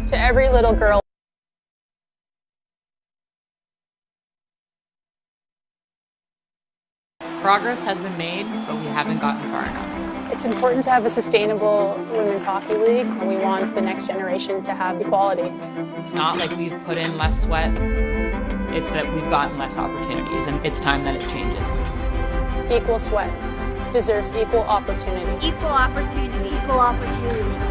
To every little girl. Progress has been made, but we haven't gotten far enough. It's important to have a sustainable women's hockey league. We want the next generation to have equality. It's not like we've put in less sweat, it's that we've gotten less opportunities, and it's time that it changes. Equal sweat deserves equal opportunity. Equal opportunity. Equal opportunity.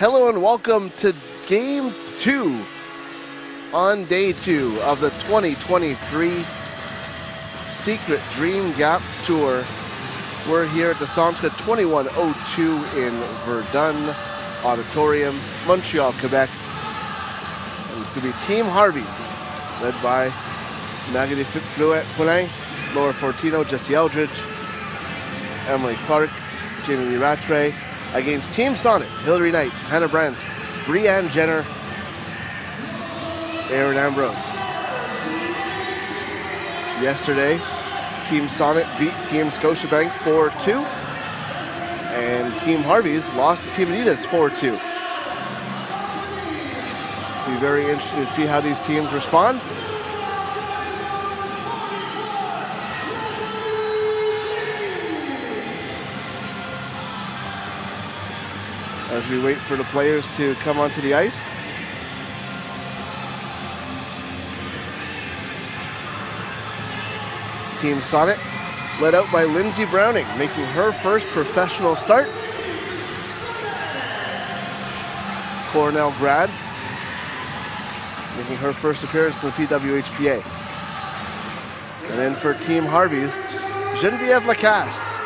Hello and welcome to Game 2 on Day 2 of the 2023 Secret Dream Gap Tour. We're here at the Sonnet 2102 in Verdun, Auditorium, Montreal, Quebec. And it's going to be Team Harvey, led by Maggie Poulin, Laura Fortino, Jesse Eldridge, Emily Clark, Jamie Rattray, against Team Sonnet, Hillary Knight, Hannah Brandt, Brianne Jenner, Aaron Ambrose. Yesterday, Team Sonnet beat Team Scotiabank 4-2, and Team Harvey's lost to Team Adidas 4-2. Be very interesting to see how these teams respond. As we wait for the players to come onto the ice. Team Sonnet, led out by Lindsey Browning, making her first professional start. Cornell grad, making her first appearance in the PWHPA. And then for Team Harvey's, Geneviève Lacasse,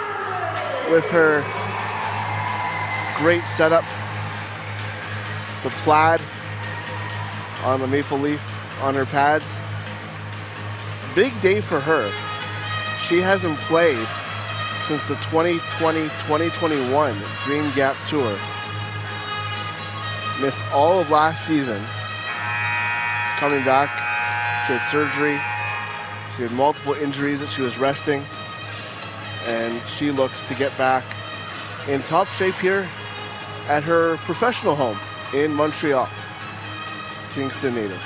with her great setup, the plaid on the maple leaf on her pads. Big day for her. She hasn't played since the 2020-2021 Dream Gap Tour. Missed all of last season. Coming back, she had surgery. She had multiple injuries that she was resting. And she looks to get back in top shape here at her professional home in Montreal, Kingston native.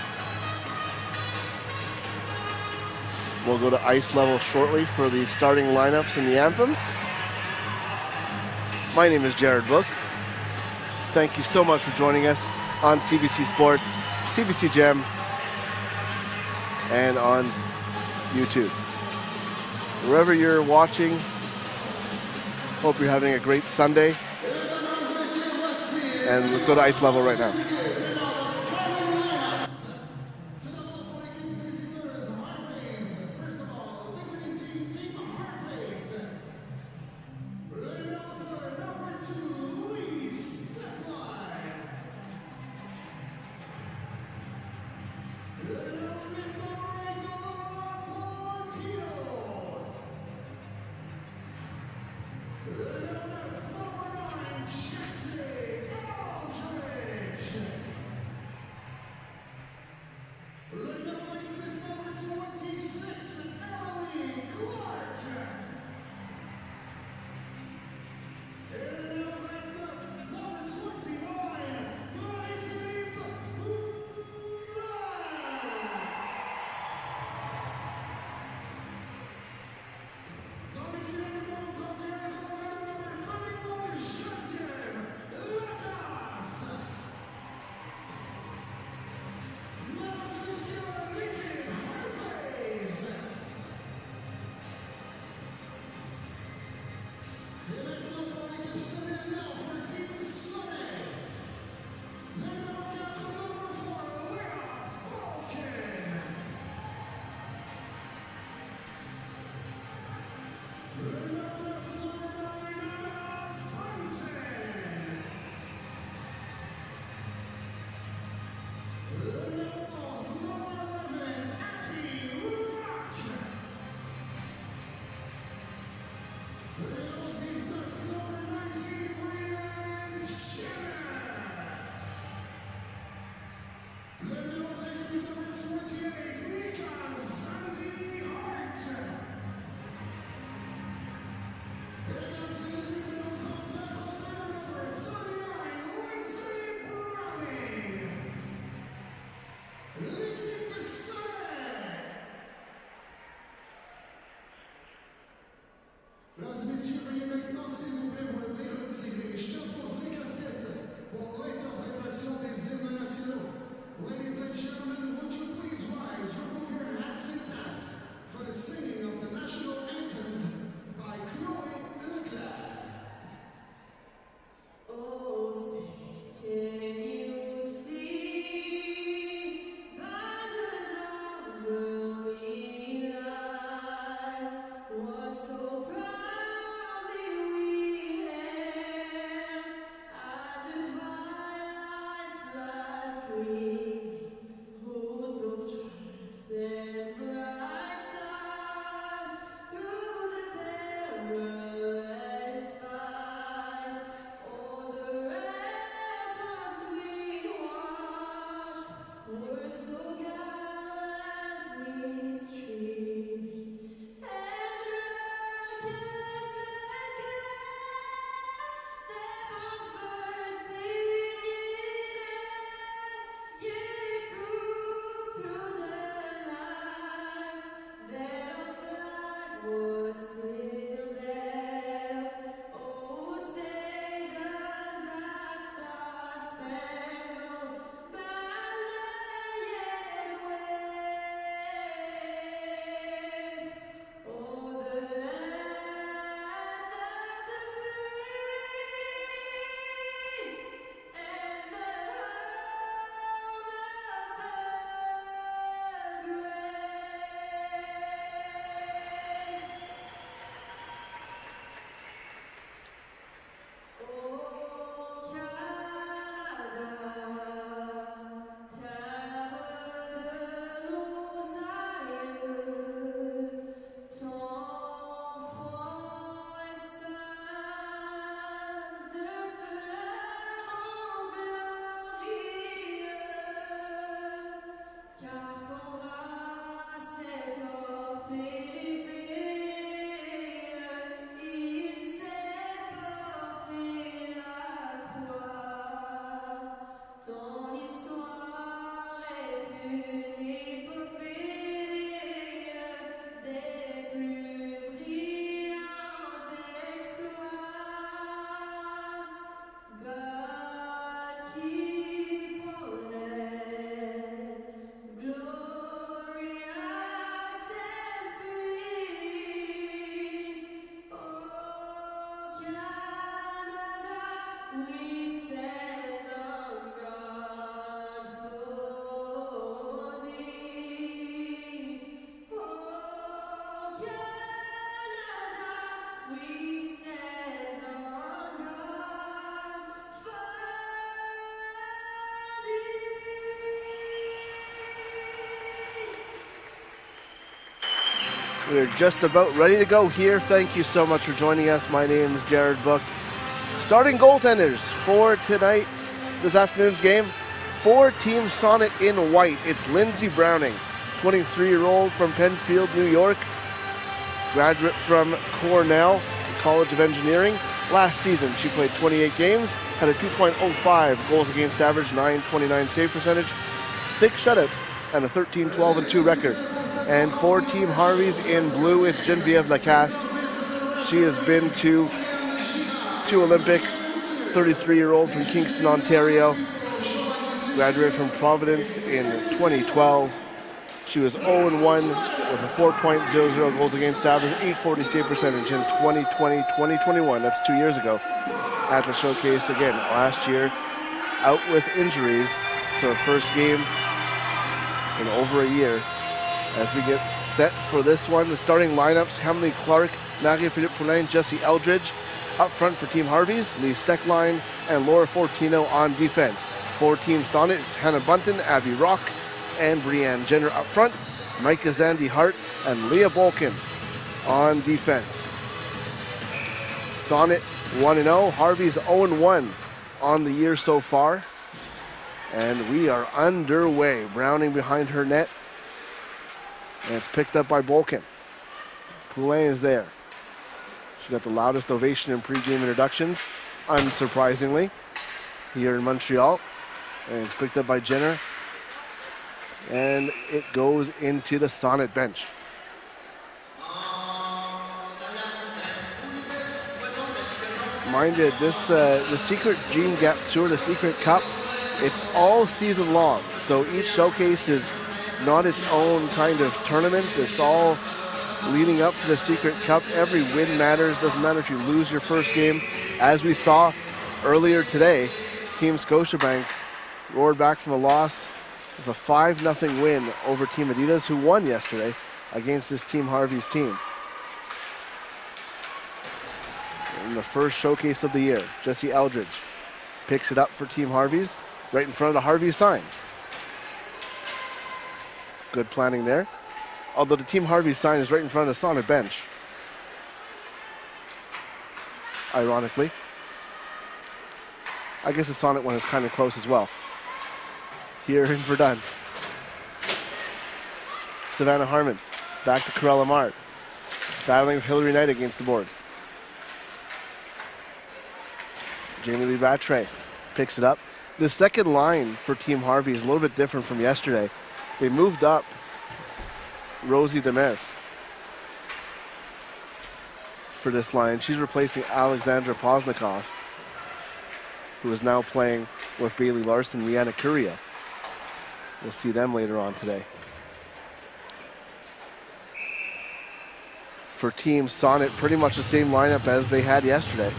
We'll go to ice level shortly for the starting lineups and the anthems. My name is Jared Book. Thank you so much for joining us on CBC Sports, CBC Gem, and on YouTube. Wherever you're watching, hope you're having a great Sunday. And let's go to ice level right now. Yeah. We're just about ready to go here. Thank you so much for joining us. My name is Jared Book. Starting goaltenders for this afternoon's game, for Team Sonnet in white. It's Lindsey Browning, 23-year-old from Penfield, New York, graduate from Cornell College of Engineering. Last season, she played 28 games, had a 2.05 goals against average, .929 save percentage, 6 shutouts, and a 13-12-2 record. And for Team Harvey's in blue, it's Geneviève Lacasse. She has been to 2 Olympics, 33-year-old from Kingston, Ontario. Graduated from Providence in 2012. She was 0-1 with a 4.00 goals against average, .840 save percentage in 2020-2021. That's 2 years ago. At the showcase again last year, out with injuries. So first game in over a year. As we get set for this one, the starting lineups: Emily Clark, Marie-Philippe Poulin, Jesse Eldridge. Up front for Team Harvey's, Lee Steckline and Laura Fortino on defense. For Team Sonnet, it's Hannah Bunton, Abby Rock, and Brianne Jenner up front. Micah Zandy Hart and Leah Bolkin on defense. Sonnet 1-0, Harvey's 0-1 on the year so far. And we are underway. Browning behind her net. And it's picked up by Bolkin. Poulin is there. She got the loudest ovation in pre-game introductions, unsurprisingly, here in Montreal. And it's picked up by Jenner. And it goes into the Sonnet bench. Minded, the Secret Dream Gap Tour, the Secret Cup, it's all season long. So each showcase is not its own kind of tournament. It's all leading up to the Secret Cup. Every win matters. Doesn't matter if you lose your first game. As we saw earlier today, Team Scotiabank roared back from a loss with a 5-0 win over Team Adidas, who won yesterday against this Team Harvey's team. In the first showcase of the year, Jesse Eldridge picks it up for Team Harvey's, right in front of the Harvey sign. Good planning there. Although the Team Harvey sign is right in front of the Sonnet bench. Ironically. I guess the Sonnet one is kind of close as well. Here in Verdun. Savannah Harmon back to Corella Mart. Battling with Hillary Knight against the boards. Jamie Lee Rattray picks it up. The second line for Team Harvey is a little bit different from yesterday. They moved up Rosie Demers for this line. She's replacing Alexandra Paslakov, who is now playing with Bailey Larson, Rihanna Curio. We'll see them later on today. For Team Sonnet, pretty much the same lineup as they had yesterday.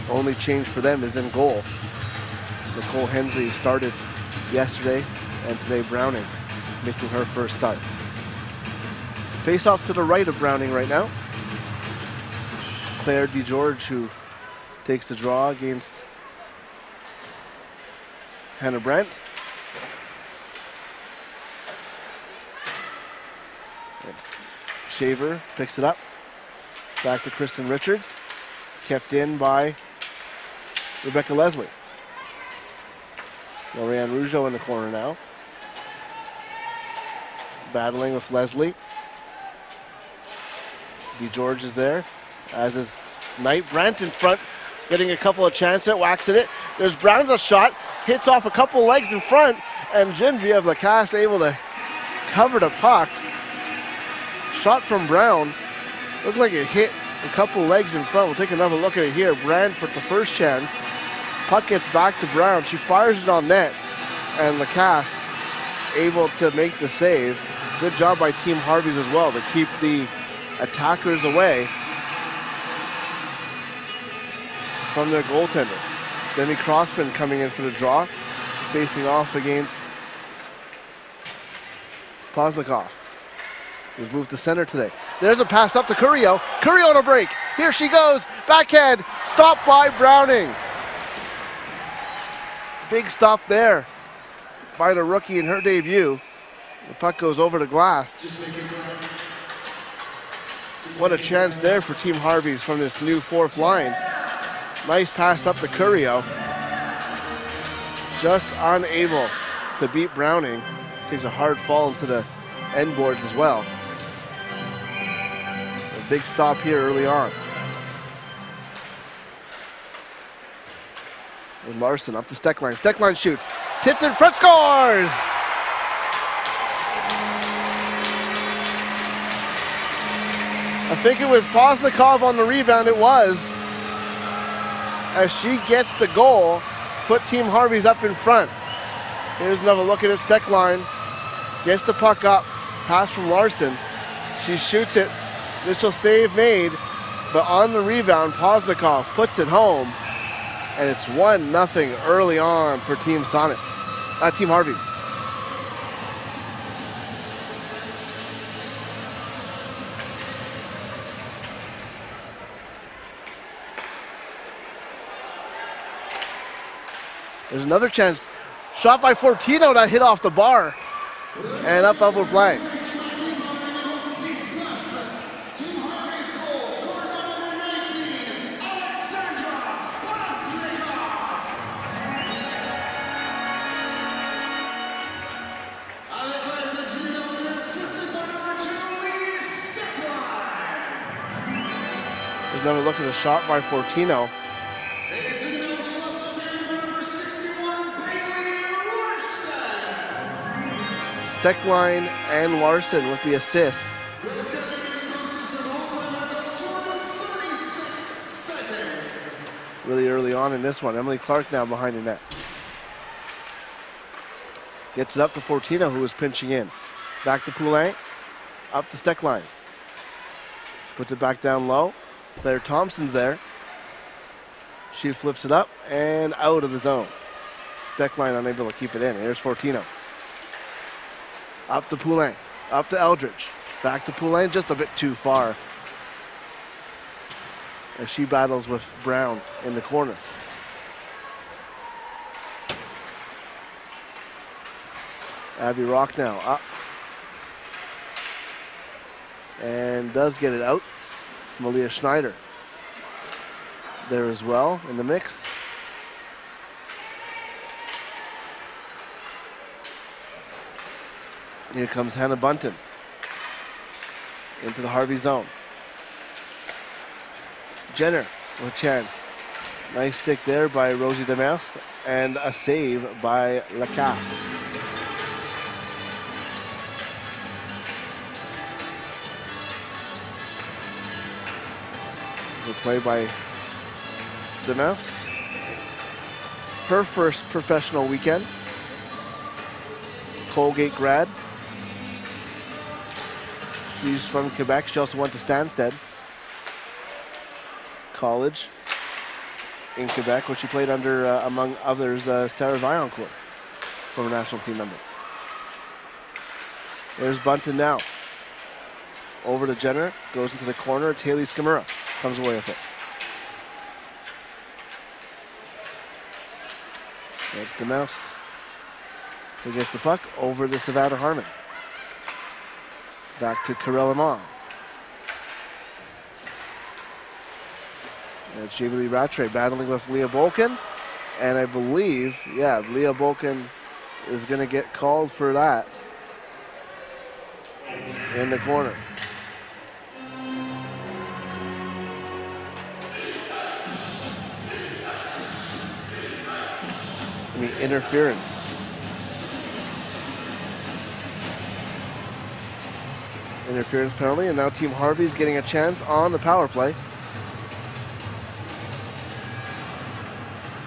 Only change for them is in goal. Nicole Hensley started yesterday, and today Browning making her first start. Face off to the right of Browning right now. Claire DeGeorge, who takes the draw against Hannah Brandt. It's Shaver picks it up. Back to Kristen Richards. Kept in by Rebecca Leslie. Lorianne Rougeau in the corner now. Battling with Leslie. DeGeorge is there, as is Knight. Brandt in front, getting a couple of chances, waxing it. There's Brown's a shot, hits off a couple legs in front, and Geneviève Lacasse able to cover the puck. Shot from Brown, looked like it hit a couple legs in front. We'll take another look at it here. Brandt with the first chance. Puck gets back to Brown. She fires it on net, and Lacasse able to make the save. Good job by Team Harvey's as well to keep the attackers away from their goaltender. Demi Crossman coming in for the draw, facing off against Paslakov. He's moved to center today. There's a pass up to Curio. Curio on a break. Here she goes. Backhand. Stopped by Browning. Big stop there by the rookie in her debut. The puck goes over the glass. What a chance there for Team Harvey's from this new fourth line. Nice pass up to Curio. Just unable to beat Browning. Takes a hard fall into the end boards as well. A big stop here early on. With Larson up to Steckline. Steckline shoots. Tipped in front, scores! I think it was Paslakov on the rebound. It was. As she gets the goal, put Team Harvey's up in front. Here's another look at it. Steckline gets the puck up. Pass from Larson. She shoots it. Initial save made, but on the rebound, Paslakov puts it home. And it's 1-0 early on for Team Sonnet. Team Harvey. There's another chance. Shot by Fortino that hit off the bar. And up over blank. There's another look at the shot by Fortino. Steckline and Larson with the assists. Really early on in this one. Emily Clark now behind the net. Gets it up to Fortino, who is pinching in. Back to Poulin. Up to Steckline. She puts it back down low. Claire Thompson's there. She flips it up and out of the zone. Steckline unable to keep it in. Here's Fortino. Up to Poulin, up to Eldridge. Back to Poulin, just a bit too far. As she battles with Brown in the corner. Abby Rock now up. And does get it out. It's Malia Schneider there as well in the mix. Here comes Hannah Bunton into the Harvey zone. Jenner with a chance. Nice stick there by Rosie Demers and a save by Lacasse. The play by Demers. Her first professional weekend. Colgate grad. She's from Quebec. She also went to Stansted College in Quebec, where she played under, among others, Sarah Vaillancourt, former national team member. There's Bunton now. Over to Jenner, goes into the corner. It's Haley Skimura, comes away with it. That's the mouse. Who gets the puck over to Savannah Harmon. Back to Karel Amon. And it's Jamie Lee Rattray battling with Leah Bolkin. And I believe, yeah, Leah Bolkin is going to get called for that in the corner. I mean, interference. Interference penalty, and now Team Harvey's getting a chance on the power play.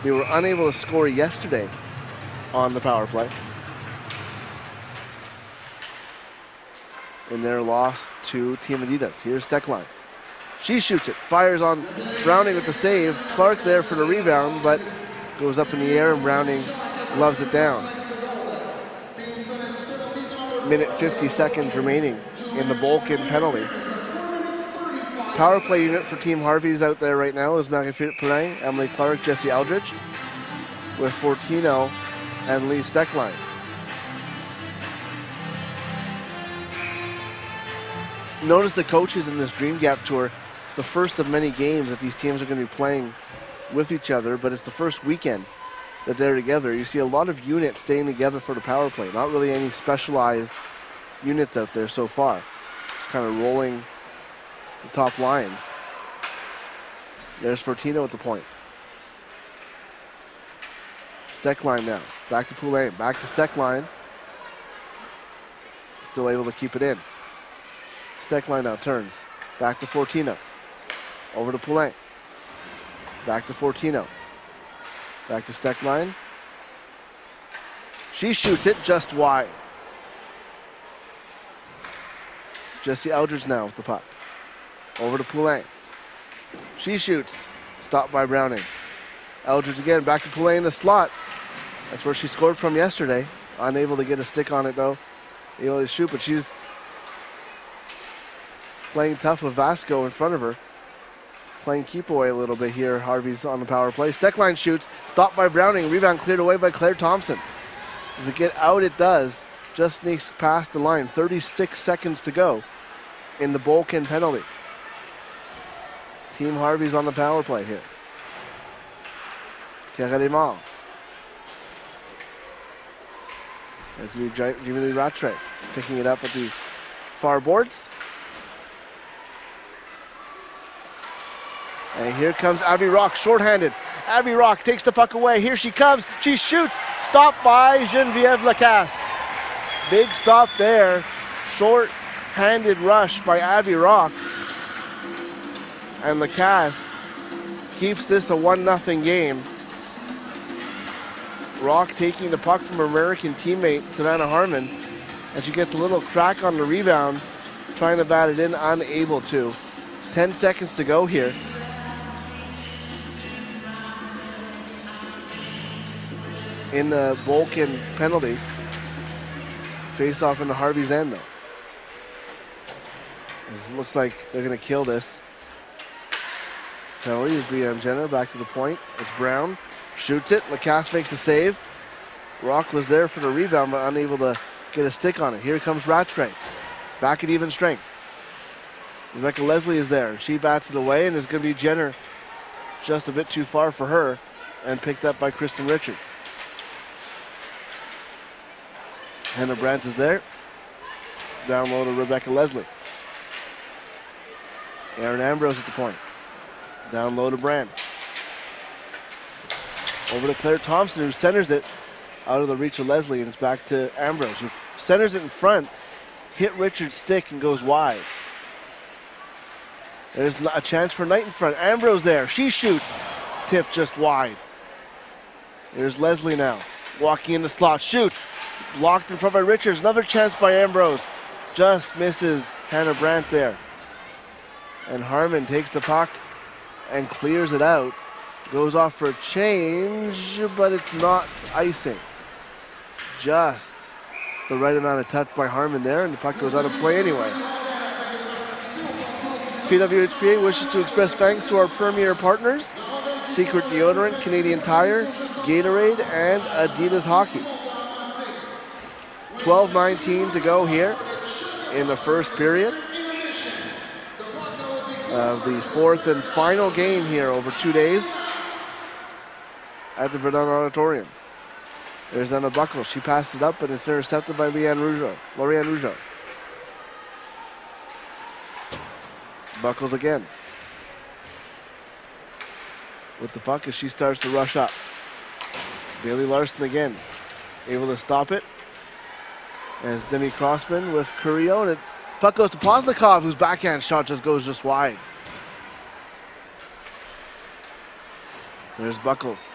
They were unable to score yesterday on the power play in their loss to Team Adidas. Here's Steckline. She shoots it, fires on Browning with the save. Clark there for the rebound, but goes up in the air and Browning loves it down. Minute 50 seconds remaining in the Bolkin penalty. Power play unit for Team Harvey's out there right now is Marie-Philippe Poulin, Emily Clark, Jessie Eldridge, with Fortino and Lee Steckline. Notice the coaches in this Dream Gap Tour. It's the first of many games that these teams are going to be playing with each other, but it's the first weekend that they're together. You see a lot of units staying together for the power play. Not really any specialized units out there so far. Just kind of rolling the top lines. There's Fortino at the point. Steckline now. Back to Poulain. Back to Steckline. Still able to keep it in. Steckline now turns. Back to Fortino. Over to Poulain. Back to Fortino. Back to Steckline. She shoots it just wide. Jesse Eldridge now with the puck. Over to Poulain. She shoots. Stopped by Browning. Eldridge again. Back to Poulain in the slot. That's where she scored from yesterday. Unable to get a stick on it though. Able to shoot, but she's playing tough with Vasco in front of her. Playing keep away a little bit here. Harvey's on the power play. Steckline shoots. Stopped by Browning. Rebound cleared away by Claire Thompson. Does it get out? It does. Just sneaks past the line. 36 seconds to go in the Bolkin penalty. Team Harvey's on the power play here. Kerelemar. As we Jimmy Rattray picking it up at the far boards. And here comes Abby Rock, shorthanded. Abby Rock takes the puck away. Here she comes. She shoots. Stopped by Geneviève Lacasse. Big stop there. Short-handed rush by Abby Rock. And Lacasse keeps this a 1-0 game. Rock taking the puck from her American teammate, Savannah Harmon. And she gets a little crack on the rebound. Trying to bat it in, unable to. 10 seconds to go here. In the Bolkin penalty. Face off into Harvey's end though. It looks like they're going to kill this. Penalty is Brianne Jenner back to the point. It's Brown. Shoots it. Lacasse makes a save. Rock was there for the rebound but unable to get a stick on it. Here comes Rattray. Back at even strength. Rebecca Leslie is there. She bats it away and it's going to be Jenner just a bit too far for her and picked up by Kristen Richards. Hannah Brandt is there. Down low to Rebecca Leslie. Aaron Ambrose at the point. Down low to Brandt. Over to Claire Thompson, who centers it out of the reach of Leslie, and it's back to Ambrose, who centers it in front, hit Richard's stick and goes wide. There's a chance for Knight in front. Ambrose there. She shoots. Tip just wide. There's Leslie now. Walking in the slot. Shoots. Blocked in front by Richards. Another chance by Ambrose. Just misses Hannah Brandt there. And Harmon takes the puck and clears it out. Goes off for a change, but it's not icing. Just the right amount of touch by Harmon there, and the puck goes out of play anyway. PWHPA wishes to express thanks to our premier partners, Secret Deodorant, Canadian Tire, Gatorade, and Adidas Hockey. 12:19 to go here in the first period of the fourth and final game here over 2 days at the Verdun Auditorium. There's Emma Buckles. She passes it up, but it's intercepted by Lorianne Rougeau. Buckles again with the puck as she starts to rush up. Bailey Larson again, able to stop it. As Demi Crossman with Carrillo, and it puck goes to Paslakov, whose backhand shot goes just wide. There's Buckles.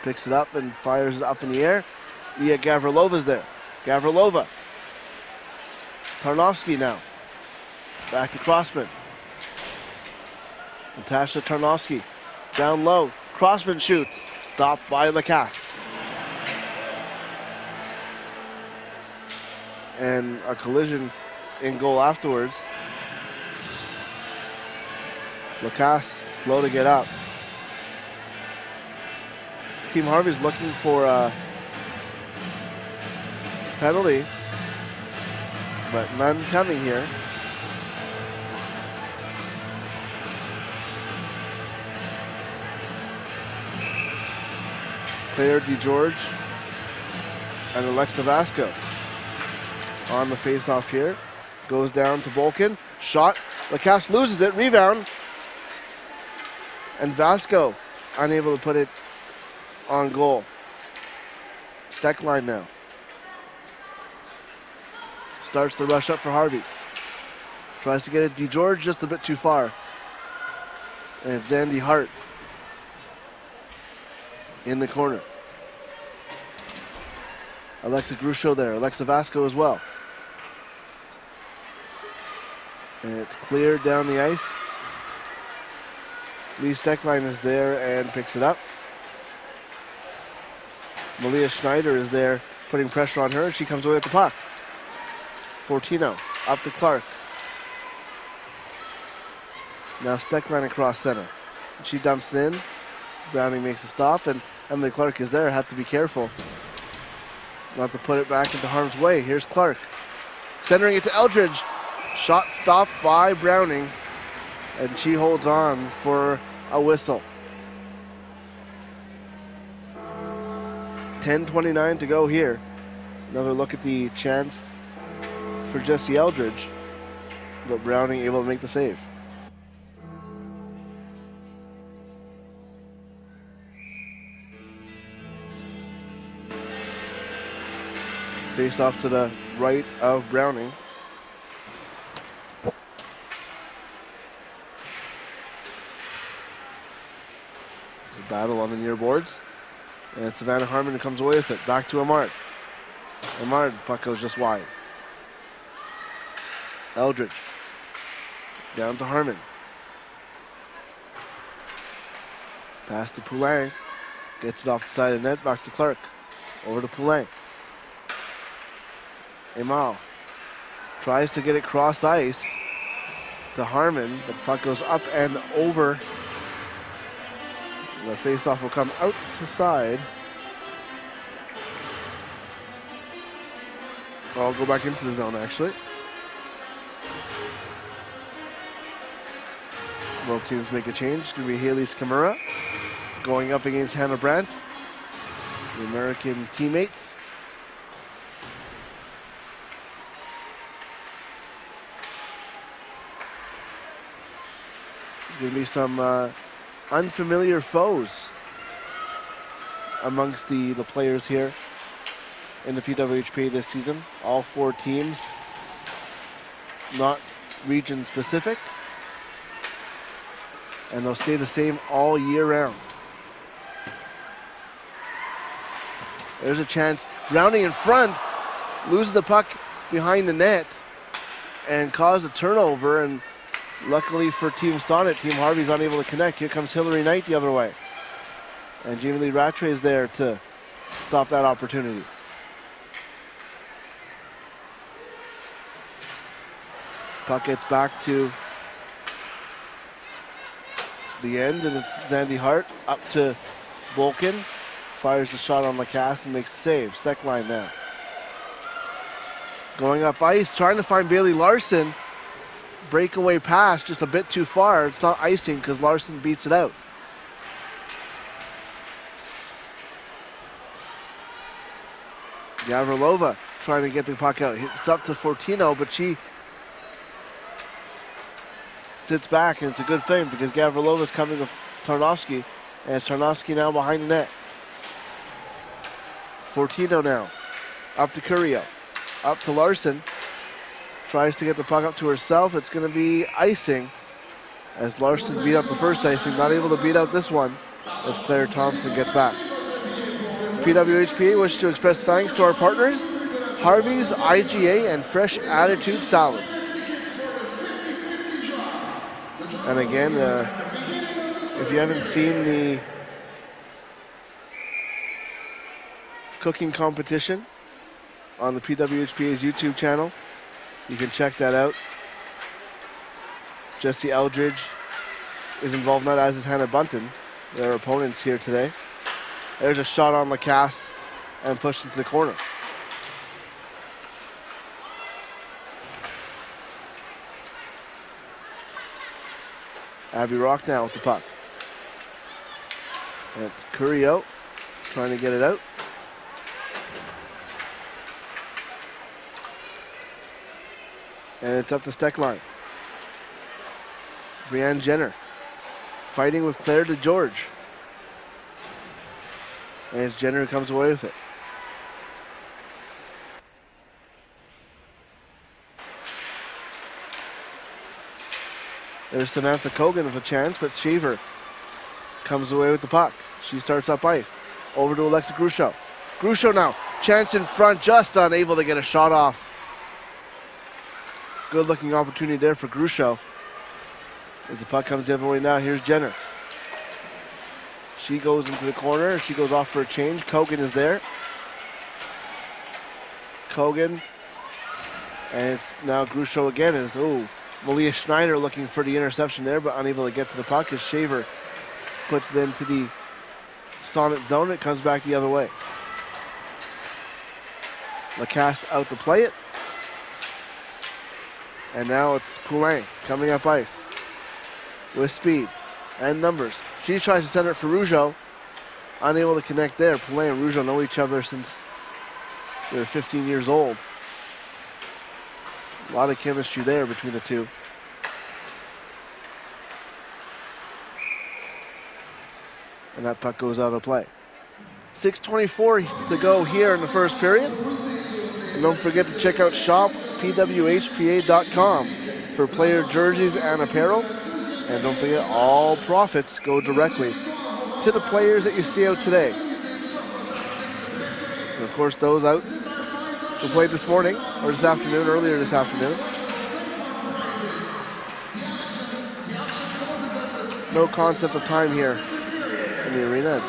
Picks it up and fires it up in the air. Iya Gavrilova's there. Gavrilova. Tarnowski now. Back to Crossman. Natasha Tarnowski. Down low. Crossman shoots. Stopped by Lacasse. And a collision in goal afterwards. Lacasse slow to get up. Team Harvey's looking for a penalty, but none coming here. Claire DeGeorge and Alexa Vasco on the face-off here. Goes down to Bolkin. Shot. Lacasse loses it. Rebound. And Vasco unable to put it on goal. Steckline now. Starts to rush up for Harvey's. Tries to get it. DeGeorge just a bit too far. And it's Zandy Hart in the corner. Alexa Grucho there. Alexa Vasco as well. And it's cleared down the ice. Lee Steckline is there and picks it up. Malia Schneider is there putting pressure on her, and she comes away with the puck. Fortino up to Clark. Now Steckline across center. She dumps it in. Browning makes a stop, and Emily Clark is there. Have to be careful not to put it back into harm's way. Here's Clark. Centering it to Eldridge. Shot stopped by Browning, and she holds on for a whistle. 10:29 to go here. Another look at the chance for Jesse Eldridge, but Browning able to make the save. Face off to the right of Browning. There's a battle on the near boards. And Savannah Harmon comes away with it. Back to Amard. Amard, puck goes just wide. Eldridge. Down to Harmon. Pass to Poulin. Gets it off the side of the net. Back to Clark. Over to Poulin. Emal tries to get it cross ice to Harmon. The puck goes up and over. The face-off will come out to the side. I'll go back into the zone, actually. Both teams make a change. It's going to be Haley Skamura going up against Hannah Brandt, the American teammates. There's going to be some unfamiliar foes amongst the players here in the PWHPA this season. All four teams, not region specific, and they'll stay the same all year round. There's a chance. Browning in front, loses the puck behind the net and caused a turnover, and luckily for Team Sonnet, Team Harvey's unable to connect. Here comes Hillary Knight the other way. And Jamie Lee Rattray is there to stop that opportunity. Puck gets back to the end, and it's Zandy Hart up to Bolkin. Fires the shot on Lacasse and makes the save. Steckline now. Going up ice, trying to find Bailey Larson. Breakaway pass, just a bit too far. It's not icing because Larson beats it out. Gavrilova trying to get the puck out. It's up to Fortino, but she sits back, and it's a good thing because Gavrilova's coming with Tarnowski, and it's Tarnowski now behind the net. Fortino now, up to Curio, up to Larson. Tries to get the puck up to herself. It's going to be icing as Larson beat up the first icing. Not able to beat out this one as Claire Thompson gets back. PWHPA wishes to express thanks to our partners, Harvey's, IGA, and Fresh Attitude Salads. And again, if you haven't seen the cooking competition on the PWHPA's YouTube channel, you can check that out. Jesse Eldridge is involved, not as is Hannah Bunton, their opponents here today. There's a shot on Lacasse and pushed into the corner. Abby Rock now with the puck. And it's Curio trying to get it out. And it's up the Steck line. Brianne Jenner fighting with Claire DeGeorge. And it's Jenner who comes away with it. There's Samantha Cogan with a chance, but Shaver comes away with the puck. She starts up ice. Over to Alexa Grusho. Grusho now, chance in front, just unable to get a shot off. Good looking opportunity there for Grusho. As the puck comes the other way now, here's Jenner. She goes into the corner. She goes off for a change. Cogan is there. Cogan. And it's now Grusho again. Is Malia Schneider looking for the interception there, but unable to get to the puck as Shaver puts it into the Sonnet zone. It comes back the other way. Lacasse out to play it. And now it's Poulain coming up ice with speed and numbers. She tries to send it for Rougeau. Unable to connect there. Poulain and Rougeau know each other since they were 15 years old. A lot of chemistry there between the two. And that puck goes out of play. 6:24 to go here in the first period. And don't forget to check out shop.pwhpa.com for player jerseys and apparel. And don't forget, all profits go directly to the players that you see out today. And of course, those out who played this morning, or this afternoon, earlier this afternoon. No concept of time here in the arena.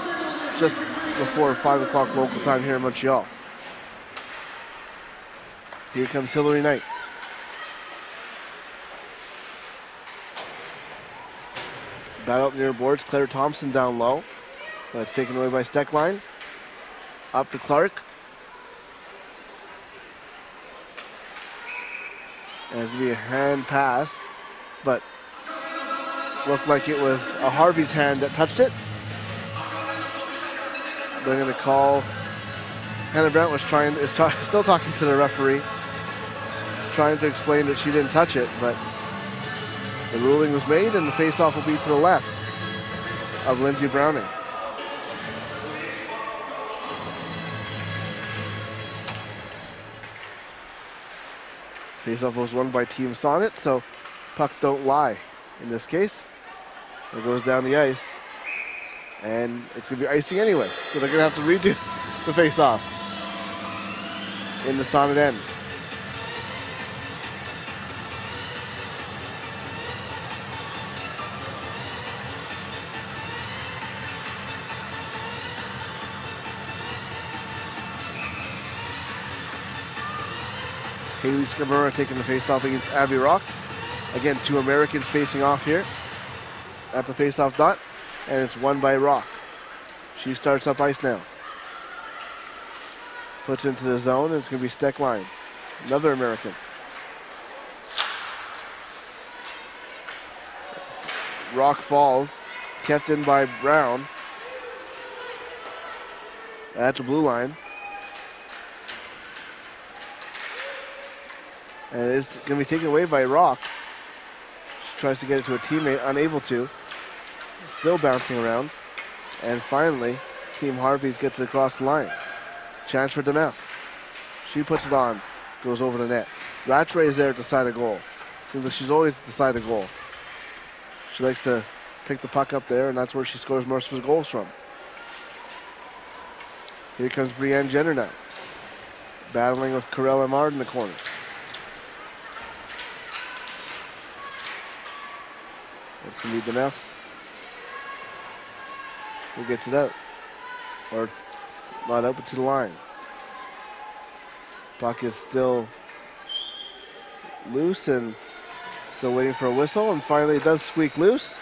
It's just before 5 o'clock local time here in Montreal. Here comes Hillary Knight. Battle up near boards. Claire Thompson down low. That's taken away by Steckline. Up to Clark. And it's going to be a hand pass, but looked like it was a Harvey's hand that touched it. They're going to call. Hannah Brandt was still talking to the referee, trying to explain that she didn't touch it, but the ruling was made and the face-off will be to the left of Lindsey Browning. Face-off was won by Team Sonnet, so puck don't lie in this case. It goes down the ice, and it's going to be icing anyway, so they're going to have to redo the face-off in the Sonnet end. Haley Scamura taking the face-off against Abby Rock. Again, two Americans facing off here at the face-off dot, and it's won by Rock. She starts up ice now. Puts into the zone, and it's going to be Steckline. Another American. Rock falls, kept in by Brown. At the blue line. And it is going to be taken away by Rock. She tries to get it to a teammate, unable to. Still bouncing around. And finally, Team Harvey's gets it across the line. Chance for Demers. She puts it on, goes over the net. Rattray is there at the side of goal. Seems like she's always at the side of goal. She likes to pick the puck up there, and that's where she scores most of her goals from. Here comes Brianne Jenner now, battling with Corella Mard in the corner. It's going to be Demers who gets it out. Or not out, but to the line. Puck is still loose and still waiting for a whistle, and finally it does squeak loose.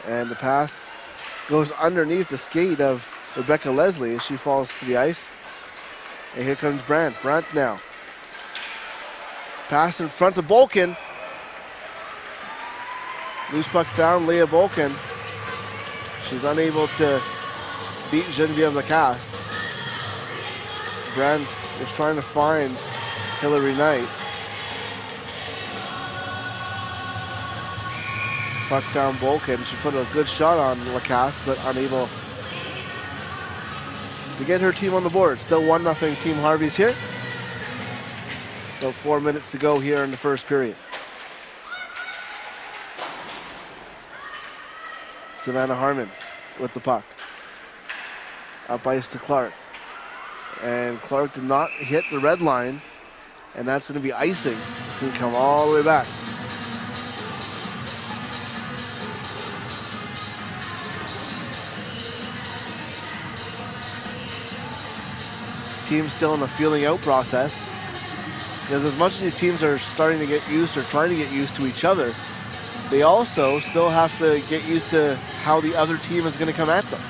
And the pass goes underneath the skate of Rebecca Leslie as she falls to the ice. And here comes Brandt. Brandt now. Pass in front of Bolkin. Loose puck down, Leah Bolkin. She's unable to beat Genevieve Lacasse. Brandt is trying to find Hillary Knight. Puck down Bolkin. She put a good shot on Lacasse, but unable to get her team on the board. Still 1-0 Team Harvey's here. About 4 minutes to go here in the first period. Savannah Harmon with the puck. Up ice to Clark. And Clark did not hit the red line, and that's going to be icing. It's going to come all the way back. Team's still in the feeling out process, because as much as these teams are starting to get used or trying to get used to each other, they also still have to get used to how the other team is going to come at them.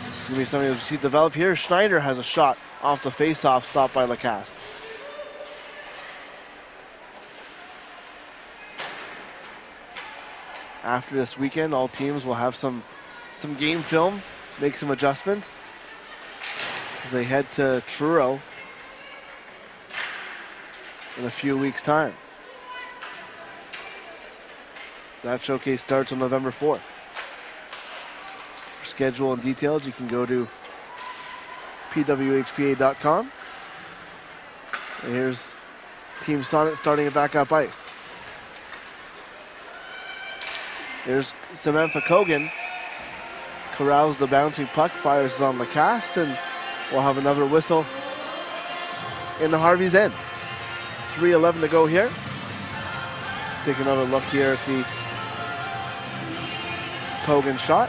It's going to be something to see develop here. Schneider has a shot off the face-off, stopped by Lacasse. After this weekend, all teams will have some game film, make some adjustments as they head to Truro in a few weeks' time. That showcase starts on November 4th. For schedule and details, you can go to PWHPA.com. And here's Team Sonnet starting at backup ice. Here's Samantha Kogan. Corrals the bouncing puck, fires it on Lacasse, and we'll have another whistle in the Harvey's end. 3:11 to go here. Take another look here at the Kogan shot.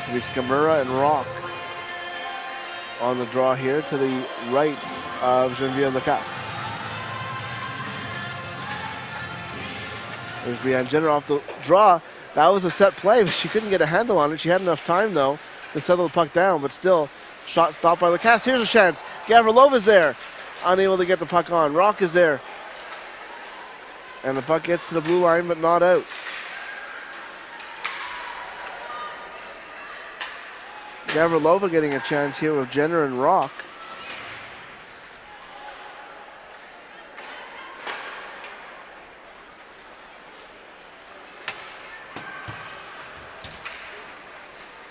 It'll be Skamura and Rock on the draw here to the right of Genevieve Lacasse. There's Brianne Jenner off the draw. That was a set play, but she couldn't get a handle on it. She had enough time, though, to settle the puck down, but still, shot stopped by Lacasse. Here's a chance. Gavrilova's there. Unable to get the puck on. Rock is there. And the puck gets to the blue line, but not out. Gavrilova getting a chance here with Jenner and Rock.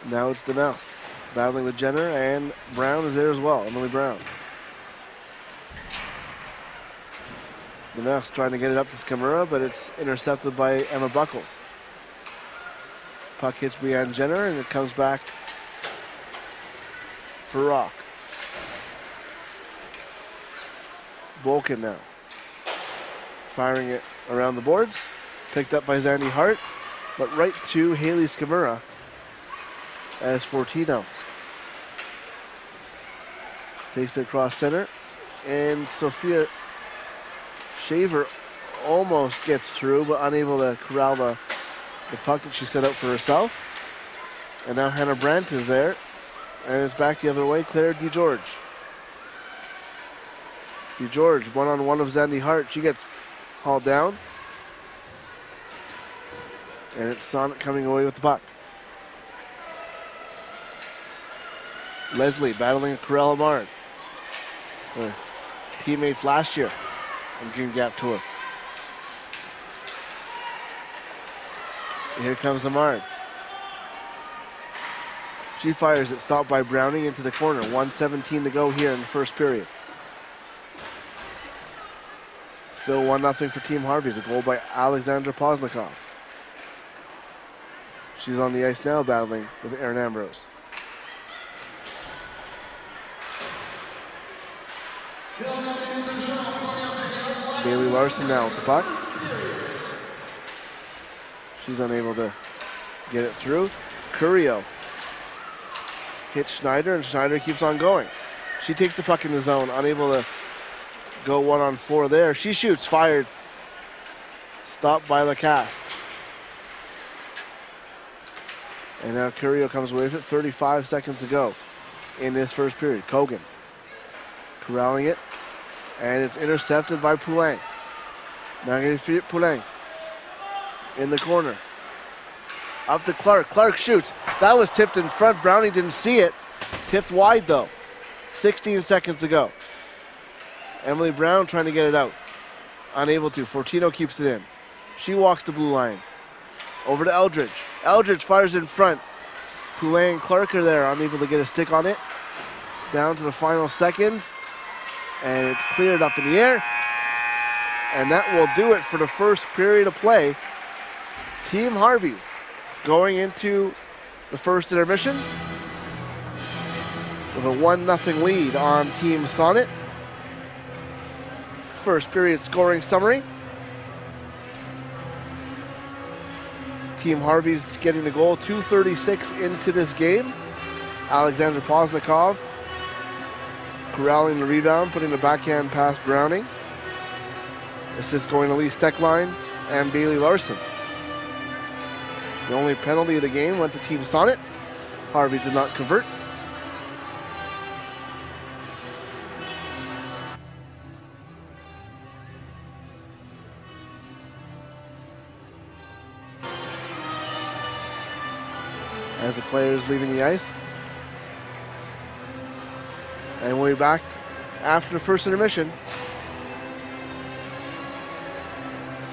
Now it's Danaus battling with Jenner, and Brown is there as well, Emily Brown. Danaus trying to get it up to Skamura, but it's intercepted by Emma Buckles. Puck hits Brianne Jenner, and it comes back for Rock. Bolkin now. Firing it around the boards. Picked up by Zandy Hart, but right to Haley Skamura as Fortino. Takes it across center, and Sophia Shaver almost gets through, but unable to corral the puck that she set out for herself. And now Hannah Brandt is there, and it's back the other way, Claire DeGeorge. DeGeorge, one-on-one of Zandy Hart. She gets hauled down, and it's Sonnet coming away with the puck. Leslie battling Corella Marn. Her teammates last year on June Gap Tour. Here comes Amard. She fires it, stopped by Browning into the corner. 1:17 to go here in the first period. Still 1-0 for Team Harvey's. A goal by Alexandra Paslakov. She's on the ice now battling with Erin Ambrose. Bailey Larson now with the puck. She's unable to get it through. Curio hits Schneider, and Schneider keeps on going. She takes the puck in the zone, unable to go 1-on-4 there. She shoots, fired. Stopped by Lacasse. And now Curio comes away with it. 35 seconds to go in this first period. Kogan corralling it And it's intercepted by Poulin. Magnifique Poulin in the corner. Up to Clark. Clark shoots. That was tipped in front. Browning didn't see it. Tipped wide though. 16 seconds to go. Emily Brown trying to get it out. Unable to. Fortino keeps it in. She walks the blue line. Over to Eldridge. Eldridge fires in front. Poulin and Clark are there, unable to get a stick on it. Down to the final seconds. And it's cleared up in the air. And that will do it for the first period of play. Team Harvey's going into the first intermission with a 1-0 lead on Team Sonnet. First period scoring summary. Team Harvey's getting the goal, 2:36 into this game. Alexander Paslakov corralling the rebound, putting the backhand past Browning. Assist going to Lee Steckline and Bailey Larson. The only penalty of the game went to Team Sonnet. Harvey did not convert. As the players leaving the ice. And we'll be back after the first intermission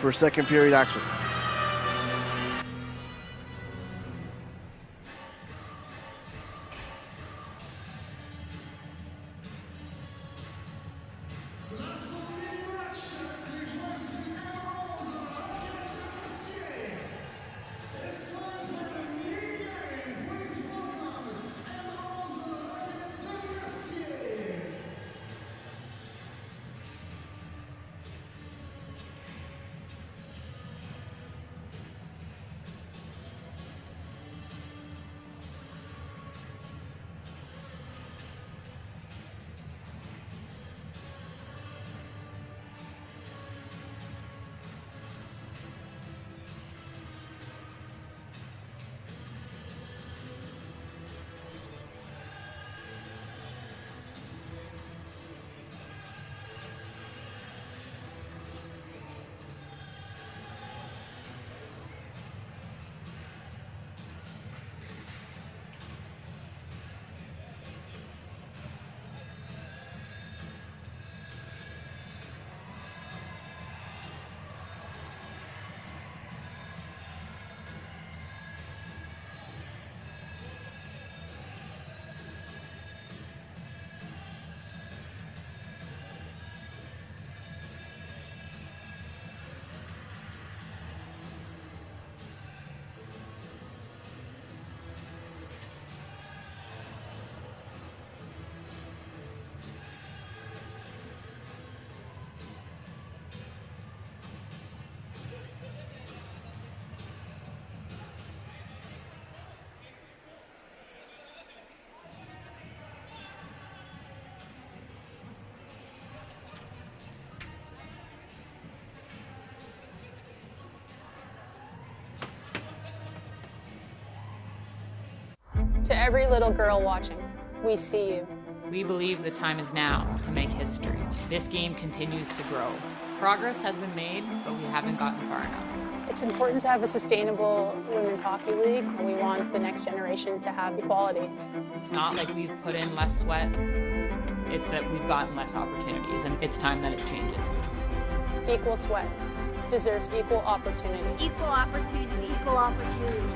for second period action. To every little girl watching, we see you. We believe the time is now to make history. This game continues to grow. Progress has been made, but we haven't gotten far enough. It's important to have a sustainable women's hockey league, and we want the next generation to have equality. It's not like we've put in less sweat. It's that we've gotten less opportunities, and it's time that it changes. Equal sweat deserves equal opportunity. Equal opportunity. Equal opportunity.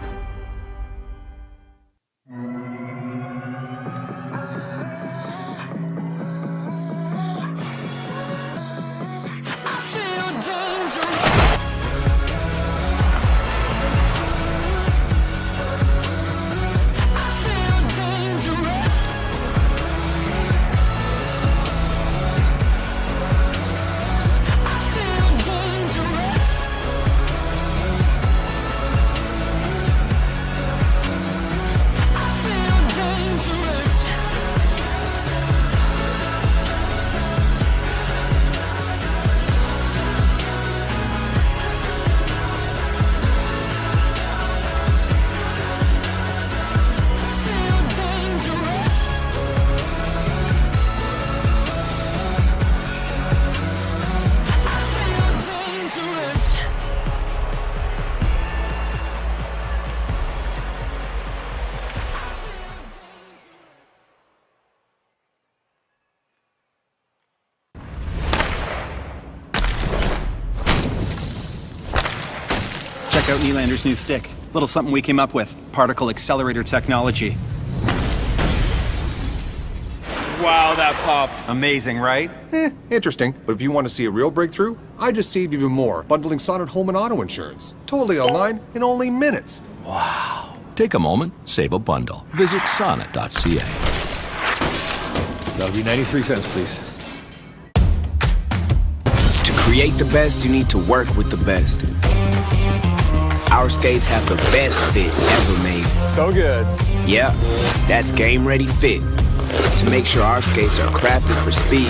Check out Nylander's new stick. Little something we came up with. Particle accelerator technology. Wow, that popped. Amazing, right? Interesting. But if you want to see a real breakthrough, I just saved even more bundling Sonnet home and auto insurance. Totally online in only minutes. Wow. Take a moment, save a bundle. Visit sonnet.ca. That'll be 93 cents, please. To create the best, you need to work with the best. Our skates have the best fit ever made. So good. Yeah, that's Game Ready Fit. To make sure our skates are crafted for speed,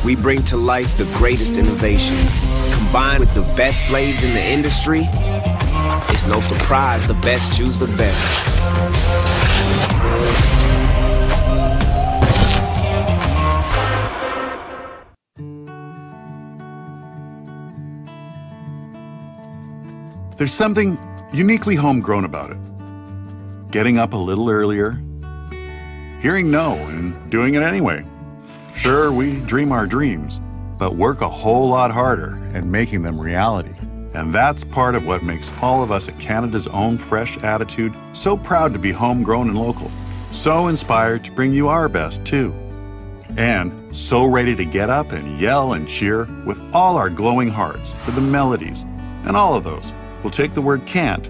we bring to life the greatest innovations. Combined with the best blades in the industry, it's no surprise the best choose the best. There's something uniquely homegrown about it. Getting up a little earlier, hearing no and doing it anyway. Sure, we dream our dreams, but work a whole lot harder at making them reality. And that's part of what makes all of us at Canada's Own Fresh Attitude so proud to be homegrown and local. So inspired to bring you our best too. And so ready to get up and yell and cheer with all our glowing hearts for the melodies. And all of those will take the word can't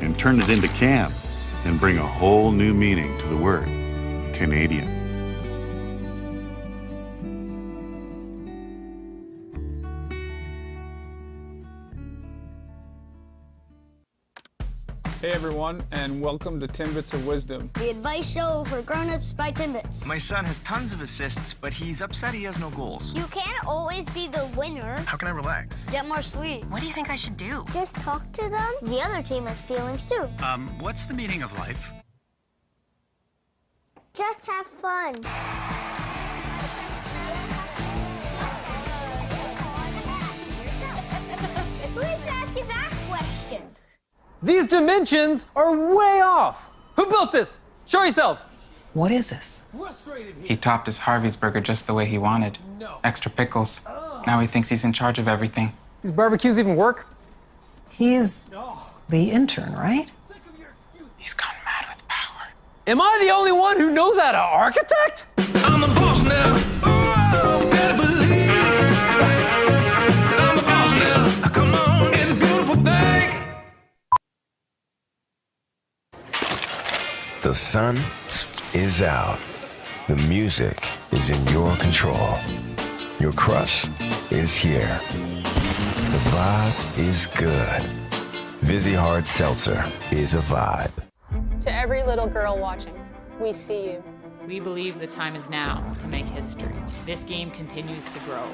and turn it into can and bring a whole new meaning to the word Canadian. Hey everyone, and welcome to Timbits of Wisdom. The advice show for grown-ups by Timbits. My son has tons of assists, but he's upset he has no goals. You can't always be the winner. How can I relax? Get more sleep. What do you think I should do? Just talk to them. The other team has feelings too. What's the meaning of life? Just have fun. Who is asking that question? These dimensions are way off. Who built this? Show yourselves. What is this? He topped his Harvey's burger just the way he wanted. Extra pickles. Now he thinks he's in charge of everything. These barbecues even work? He's the intern, right? He's gone mad with power. Am I the only one who knows how to architect? I'm the boss now. Oh, better believe. I'm the boss now. Come on, it's a beautiful thing. The sun is out. The music is in your control. Your crush is here. The vibe is good. Vizzy Hard Seltzer is a vibe. To every little girl watching, we see you. We believe the time is now to make history. This game continues to grow.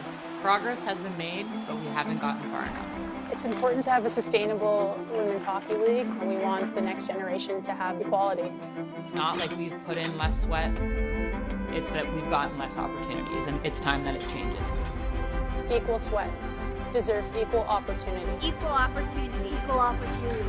Progress has been made, but we haven't gotten far enough. It's important to have a sustainable women's hockey league, and we want the next generation to have equality. It's not like we've put in less sweat. It's that we've gotten less opportunities, and it's time that it changes. Equal sweat deserves equal opportunity. Equal opportunity. Equal opportunity.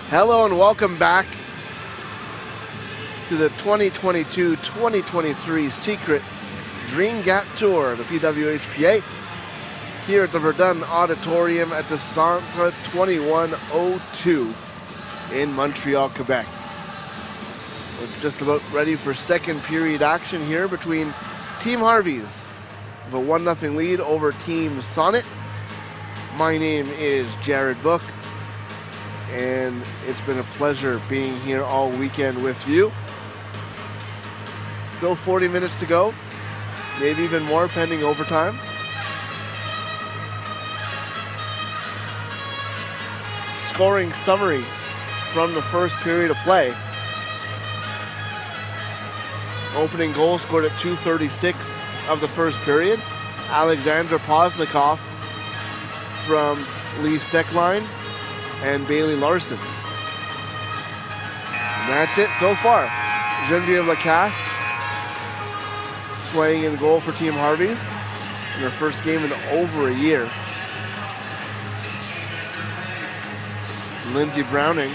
Hello and welcome back to the 2022-2023 Secret Dream Gap Tour, the PWHPA, here at the Verdun Auditorium at the Sonnet 2102 in Montreal, Quebec. We're just about ready for second period action here between Team Harvey's with a 1-0 lead over Team Sonnet. My name is Jared Book, and it's been a pleasure being here all weekend with you. Still 40 minutes to go, maybe even more pending overtime. Scoring summary from the first period of play. Opening goal scored at 2:36 of the first period. Alexandra Paslakov from Lee Steckline and Bailey Larson. And that's it so far. Genevieve Lacasse playing in goal for Team Harvey's in her first game in over a year. Lindsey Browning,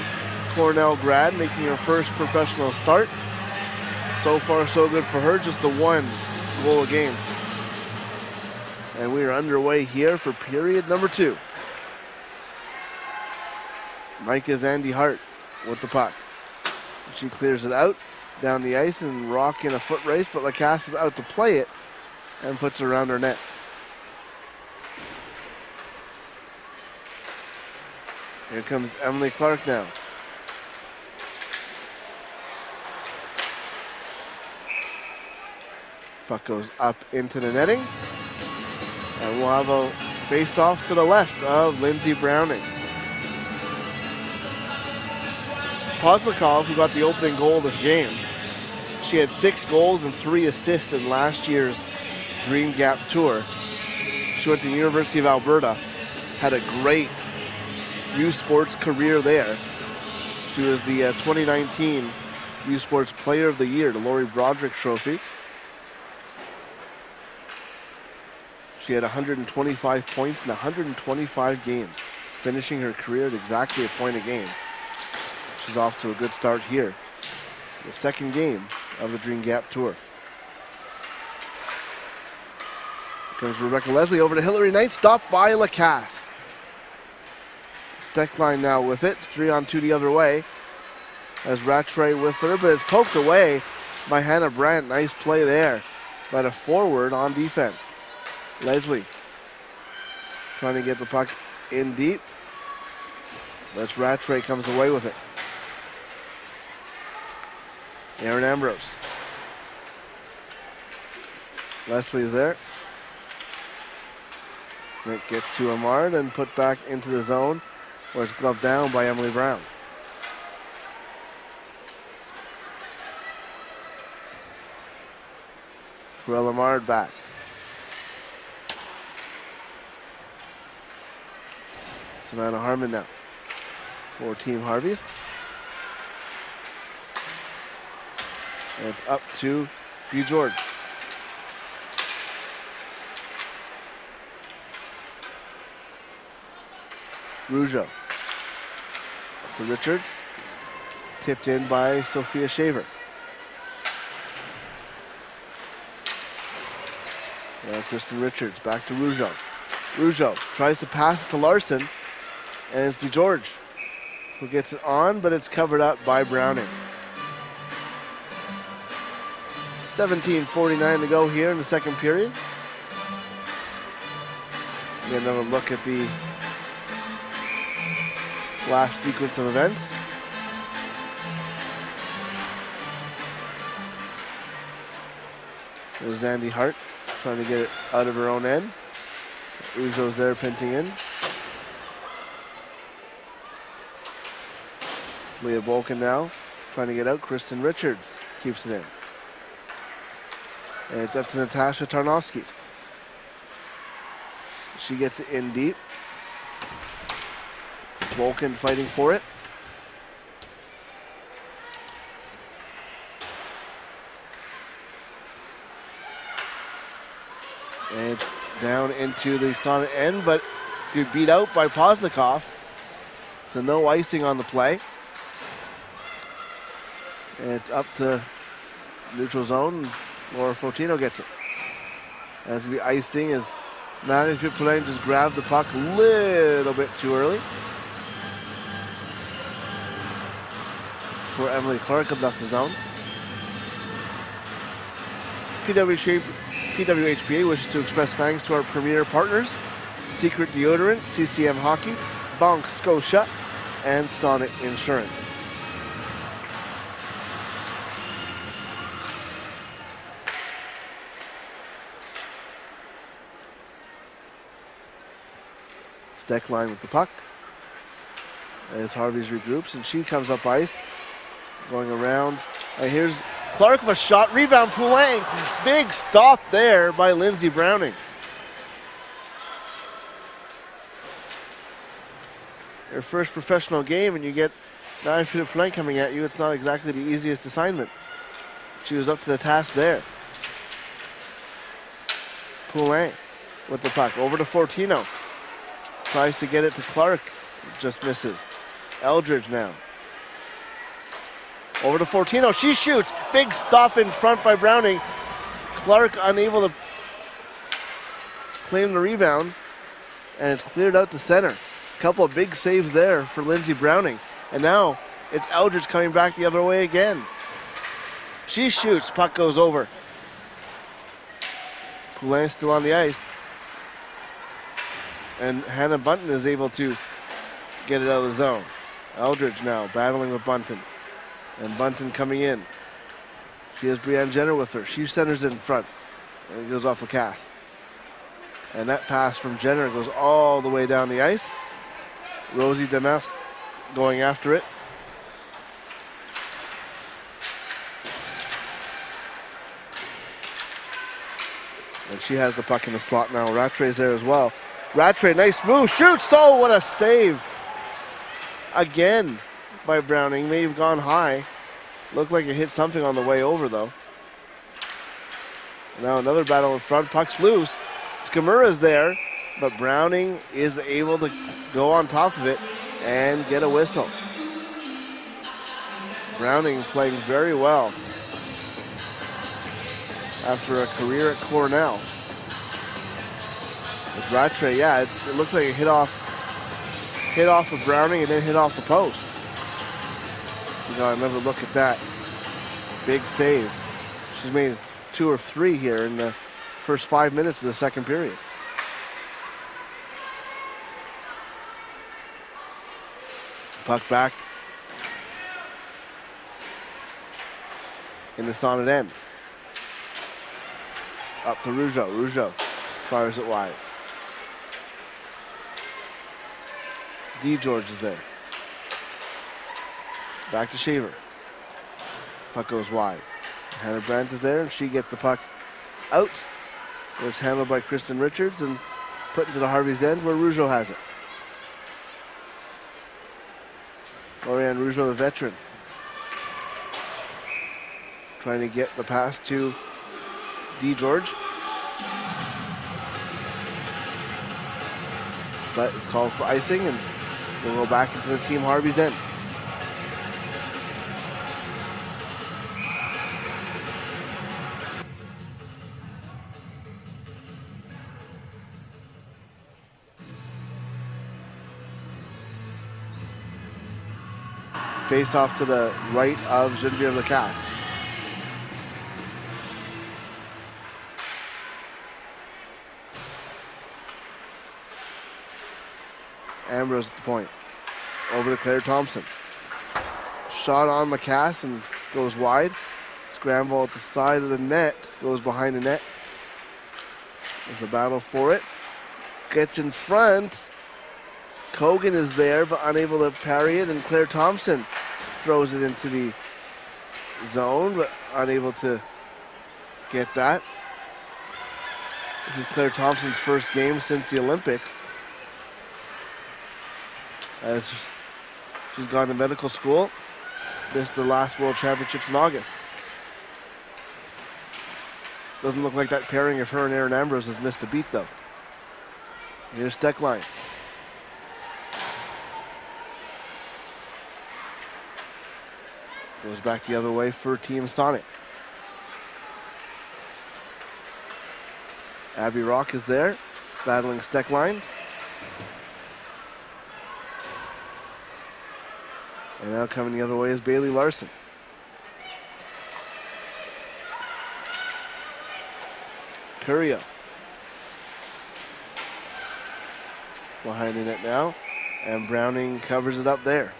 Cornell grad, making her first professional start. So far, so good for her, just the 1 goal against. And we are underway here for period number 2. Micah's Andy Hart with the puck. She clears it out down the ice and rock in a foot race, but Lacasse is out to play it and puts it around her net. Here comes Emily Clark now. Puck goes up into the netting. And we'll have a face-off to the left of Lindsey Browning. Paslakov, who got the opening goal of this game, she had 6 goals and 3 assists in last year's Dream Gap Tour. She went to the University of Alberta, had a great U Sports career there. She was the 2019 U Sports Player of the Year, the Laurie Broderick Trophy. She had 125 points in 125 games, finishing her career at exactly a point a game. She's off to a good start here. The second game of the Dream Gap Tour. Here comes Rebecca Leslie over to Hillary Knight, stopped by Lacasse. Steckline now with it, 3-on-2 the other way. As Rattray with her, but it's poked away by Hannah Brandt. Nice play there by the forward on defense. Leslie trying to get the puck in deep. That's Rattray comes away with it. Aaron Ambrose. Leslie is there. It gets to Amard and put back into the zone where it's gloved down by Emily Brown. Corella Amard back. Savannah Harmon now for Team Harvey's. And it's up to DeGeorge. Rougeau. Up to Richards. Tipped in by Sophia Shaver. Now Kristen Richards back to Rougeau. Rougeau tries to pass it to Larson. And it's DeGeorge who gets it on, but it's covered up by Browning. 17:49 to go here in the second period. Get another look at the last sequence of events. There's Andy Hart trying to get it out of her own end. Uzo's there pinching in. Leah Bolkin now trying to get out. Kristen Richards keeps it in. And it's up to Natasha Tarnowski. She gets it in deep. Bolkin fighting for it. And it's down into the Sonnet end, but it's beat out by Paslakov. So no icing on the play. And it's up to neutral zone. Laura Fortino gets it. And it's going to be icing as Matthew Poulain just grabbed the puck a little bit too early. For Emily Clark had left the zone. PWHPA wishes to express thanks to our premier partners, Secret Deodorant, CCM Hockey, Banque Scotia, and Sonnet Insurance. Steckline with the puck as Harvey's regroups, and she comes up ice, going around. And here's Clark with a shot, rebound, Poulain. Big stop there by Lindsey Browning. Your first professional game and you get 9-foot Poulain coming at you. It's not exactly the easiest assignment. She was up to the task there. Poulain with the puck, over to Fortino. Tries to get it to Clark, just misses. Eldridge now. Over to Fortino, she shoots. Big stop in front by Browning. Clark unable to claim the rebound, and it's cleared out to center. Couple of big saves there for Lindsey Browning. And now it's Eldridge coming back the other way again. She shoots, puck goes over. Poulain still on the ice. And Hannah Bunton is able to get it out of the zone. Eldridge now battling with Bunton. And Bunton coming in. She has Brianne Jenner with her. She centers in front. And it goes off the cast. And that pass from Jenner goes all the way down the ice. Rosie Demers going after it. And she has the puck in the slot now. Rattray's there as well. Rattray, nice move, shoots. Oh, what a stave. Again by Browning. May have gone high. Looked like it hit something on the way over, though. Now another battle in front. Puck's loose. Skamura's there, but Browning is able to go on top of it and get a whistle. Browning playing very well after a career at Cornell. With Rattray, yeah, it looks like it hit off of Browning and then hit off the post. You know, another look at that. Big save. She's made 2 or 3 here in the first 5 minutes of the second period. Puck back in the Sonnet end. Up to Rougeau. Rougeau fires it wide. George is there. Back to Shaver. Puck goes wide. Hannah Brandt is there, and she gets the puck out, where it's handled by Kristen Richards and put into the Harvey's end, where Rougeau has it. Lorianne Rougeau, the veteran, trying to get the pass to George. But it's called for icing, and we'll go back into the Team Harvey's end. Face off to the right of Genevieve Lacasse. Ambrose at the point. Over to Claire Thompson. Shot on Lacasse and goes wide. Scramble at the side of the net. Goes behind the net. There's a battle for it. Gets in front. Kogan is there but unable to parry it, and Claire Thompson throws it into the zone but unable to get that. This is Claire Thompson's first game since the Olympics, as she's gone to medical school. Missed the last World Championships in August. Doesn't look like that pairing of her and Erin Ambrose has missed a beat, though. Here's Steckline. Goes back the other way for Team Sonnet. Abby Rock is there, battling Steckline. And now coming the other way is Bailey Larson. Curio. Behind the net now, and Browning covers it up there.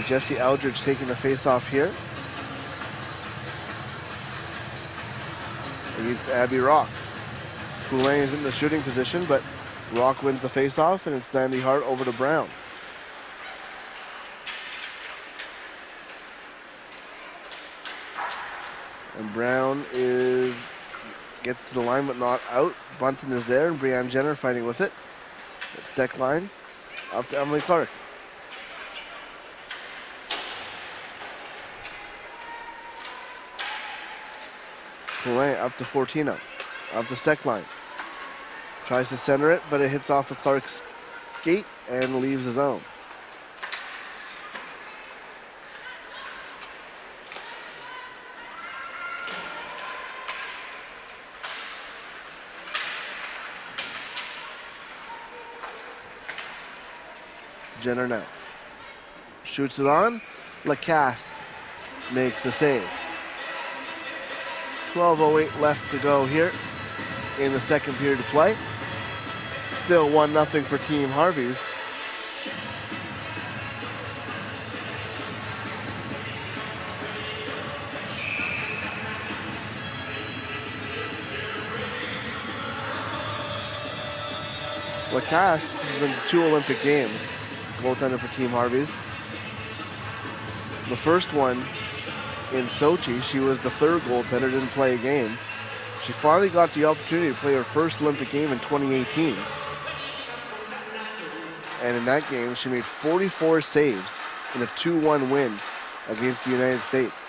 Jesse Aldridge taking the face-off here against Abby Rock. Poulain is in the shooting position, but Rock wins the face-off, and it's Sandy Hart over to Brown. And Brown gets to the line but not out. Bunton is there, and Brianne Jenner fighting with it. It's Steckline up to Emily Clark. Poulain up to Fortino, up the Steckline. Tries to center it, but it hits off of Clark's skate and leaves his own. Jenner now. Shoots it on. Lacasse makes the save. 12:08 left to go here in the second period of play. Still 1-0 for Team Harvey's. Lacasse has been to 2 Olympic Games, goaltender for Team Harvey's. The first one in Sochi, she was the 3rd goaltender, didn't play a game. She finally got the opportunity to play her first Olympic game in 2018. And in that game, she made 44 saves in a 2-1 win against the United States.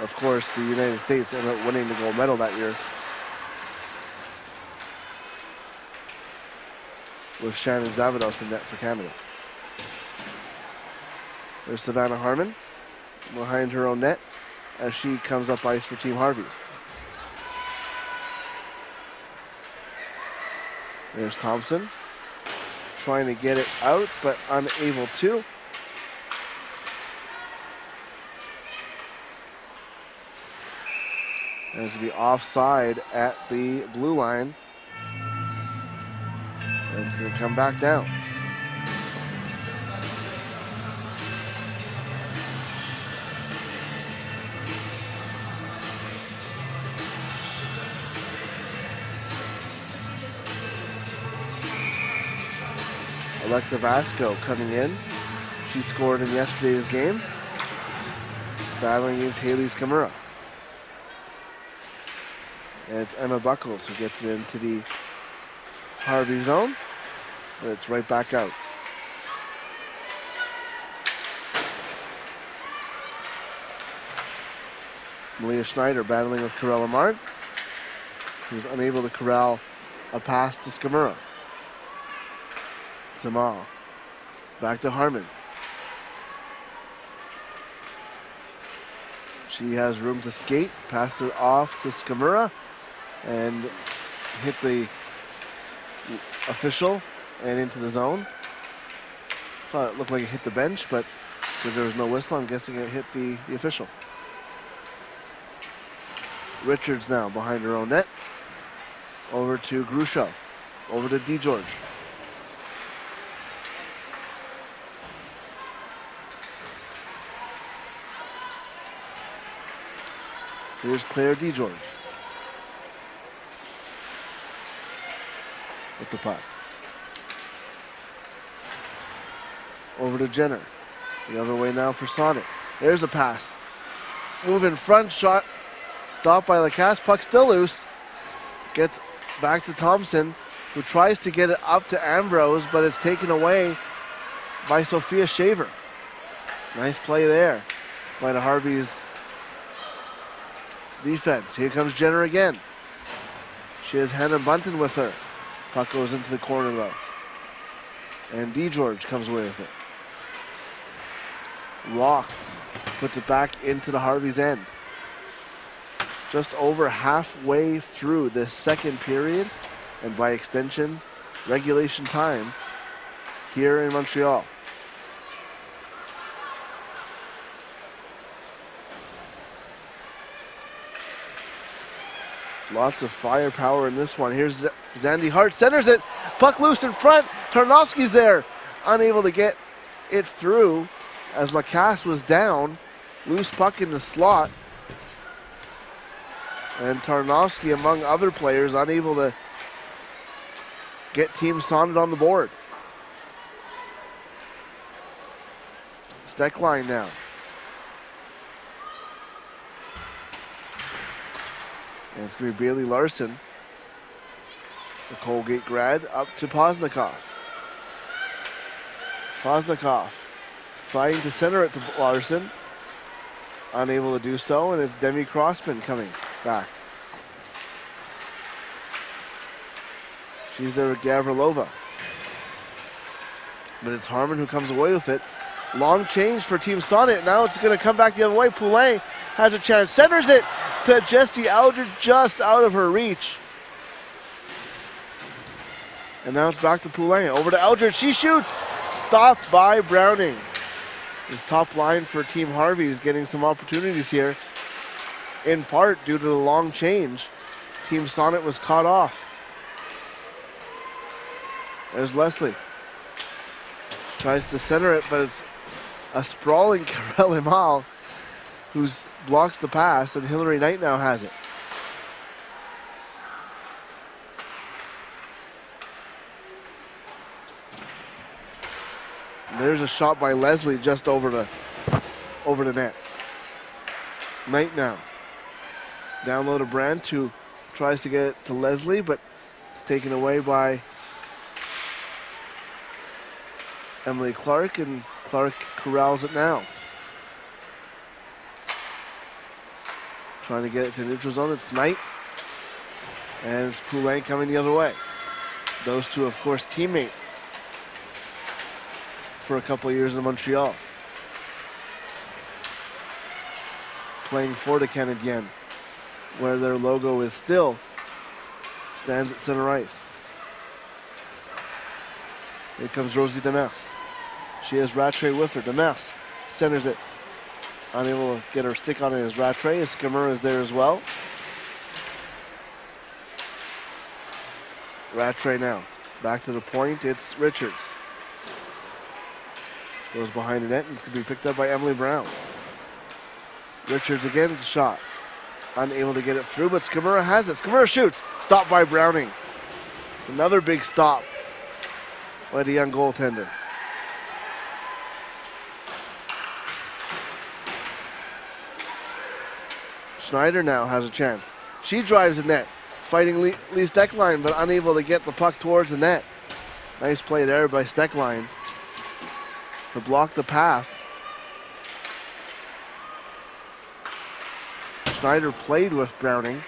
Of course, the United States ended up winning the gold medal that year, with Shannon Zavados in net for Canada. There's Savannah Harmon behind her own net as she comes up ice for Team Harvey's. There's Thompson trying to get it out, but unable to. And it's going to be offside at the blue line. And it's going to come back down. Alexa Vasco coming in. She scored in yesterday's game, battling against Haley Skamura. And it's Emma Buckles who gets it into the Harvey zone, and it's right back out. Malia Schneider battling with Corella Mart, who's unable to corral a pass to Skamura. Tamal. Back to Harmon. She has room to skate. Pass it off to Skamura and hit the official and into the zone. Thought it looked like it hit the bench, but because there was no whistle, I'm guessing it hit the official. Richards now behind her own net. Over to Grusho. Over to DeGeorge. Here's Claire DeGeorge with the puck. Over to Jenner. The other way now for Sonnet. There's a pass. Move in front, shot. Stopped by Lacasse. Puck still loose. Gets back to Thompson. who tries to get it up to Ambrose, but it's taken away by Sophia Shaver. Nice play there by the Harvey's defense. Here comes Jenner again. She has Hannah Bunton with her. Puck goes into the corner though. And DeGeorge comes away with it. Rock puts it back into the Harvey's end. Just over halfway through this second period, and by extension, regulation time here in Montreal. Lots of firepower in this one. Here's Zandy Hart, centers it, puck loose in front. Tarnowski's there, unable to get it through as Lacasse was down. Loose puck in the slot. And Tarnowski, among other players, unable to get Team Sonnet on the board. Steckline now. And it's going to be Bailey Larson, the Colgate grad, up to Paslakov. Paslakov trying to center it to Larson. Unable to do so, and it's Demi Crossman coming back. She's there with Gavrilova. But it's Harmon who comes away with it. Long change for Team Sonnet. Now it's going to come back the other way. Poulain has a chance. Centers it to Jessie Eldridge, just out of her reach. And now it's back to Poulain. Over to Eldridge. She shoots. Stopped by Browning. This top line for Team Harvey is getting some opportunities here, in part due to the long change. Team Sonnet was caught off. There's Leslie. Tries to center it, but it's a sprawling Karel Imal who blocks the pass, and Hillary Knight now has it. And there's a shot by Leslie just over the net. Knight now. Down low to Brandt, who tries to get it to Leslie, but it's taken away by Emily Clark, and Clark corrals it now. Trying to get it to the neutral zone. It's Knight. And it's Poulain coming the other way. Those two, of course, teammates for a couple of years in Montreal. Playing for the Canadiens, where their logo is still stands at center ice. Here comes Rosie Demers. She has Rattray with her. Demers centers it. Unable to get her stick on it as Rattray. Skimmer is there as well. Rattray now. Back to the point. It's Richards. Goes behind the net, and it's going to be picked up by Emily Brown. Richards again with the shot. Unable to get it through, but Skimura has it. Skimura shoots. Stopped by Browning. Another big stop by the young goaltender. Schneider now has a chance. She drives the net, fighting Lee Steckline, but unable to get the puck towards the net. Nice play there by Steckline to block the path. Schneider played with Browning.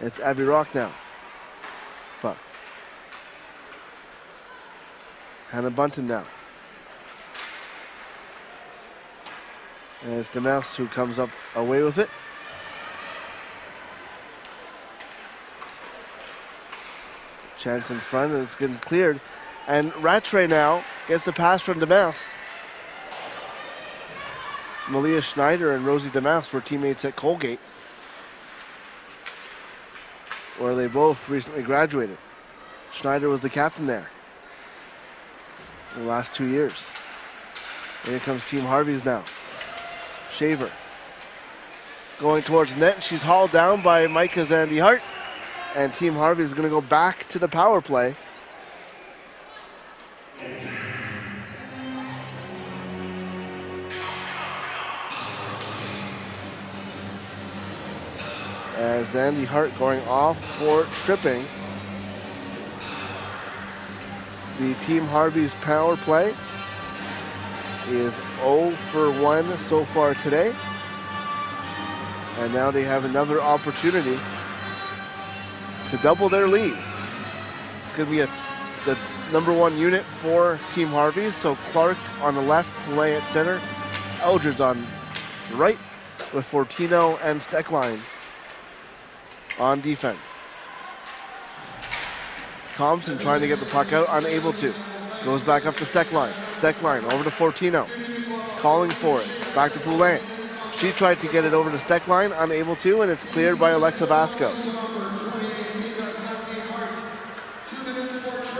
It's Abby Rock now. Puck. Hannah Bunton now. And it's Demers who comes up away with it. Chance in front, and it's getting cleared. And Rattray now gets the pass from Demers. Malia Schneider and Rosie Demers were teammates at Colgate, where they both recently graduated. Schneider was the captain there in the last 2 years. And here comes Team Harvey's now. Shaver going towards the net, and she's hauled down by Micah Zandy Hart. And Team Harvey is going to go back to the power play. as Zandy Hart going off for tripping. The Team Harvey's power play is 0 for 1 so far today. And now they have another opportunity to double their lead. It's going to be the number 1 unit for Team Harvey. So Clark on the left, Poulet at center, Eldridge on the right, with Fortino and Steckline on defense. Thompson trying to get the puck out, unable to. Goes back up to Steckline. Steckline over to Fortino, calling for it. Back to Poulin. She tried to get it over to Steckline, unable to, and it's cleared by Alexa Vasco.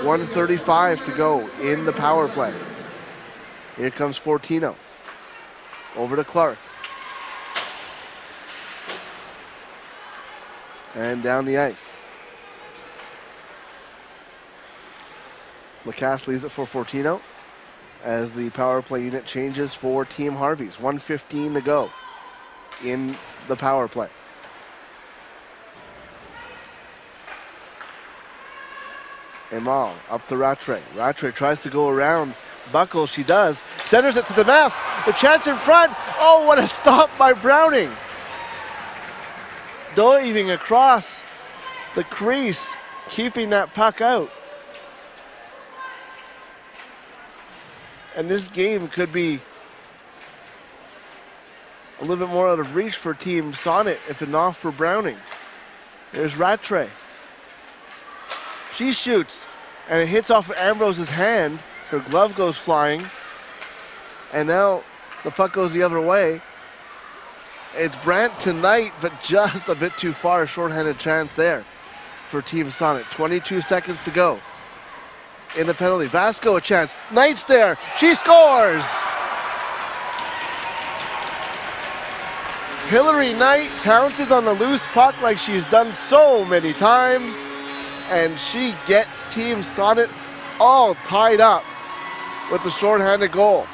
1:35 to go in the power play. Here comes Fortino. Over to Clark. And down the ice. Lacasse leaves it for Fortino as the power play unit changes for Team Harvey's. 1:15 to go in the power play. Emal up to Rattray. Rattray tries to go around Buckle. She does. Centers it to the mass. The chance in front. Oh, what a stop by Browning. Diving across the crease, keeping that puck out. And this game could be a little bit more out of reach for Team Sonnet if not for Browning. There's Rattray. She shoots, and it hits off of Ambrose's hand. Her glove goes flying, and now the puck goes the other way. It's Brandt tonight, but just a bit too far. Shorthanded chance there for Team Sonnet. 22 seconds to go in the penalty. Vasco a chance. Knight's there. She scores! Hillary Knight pounces on the loose puck like she's done so many times, and she gets Team Sonnet all tied up with the shorthanded goal.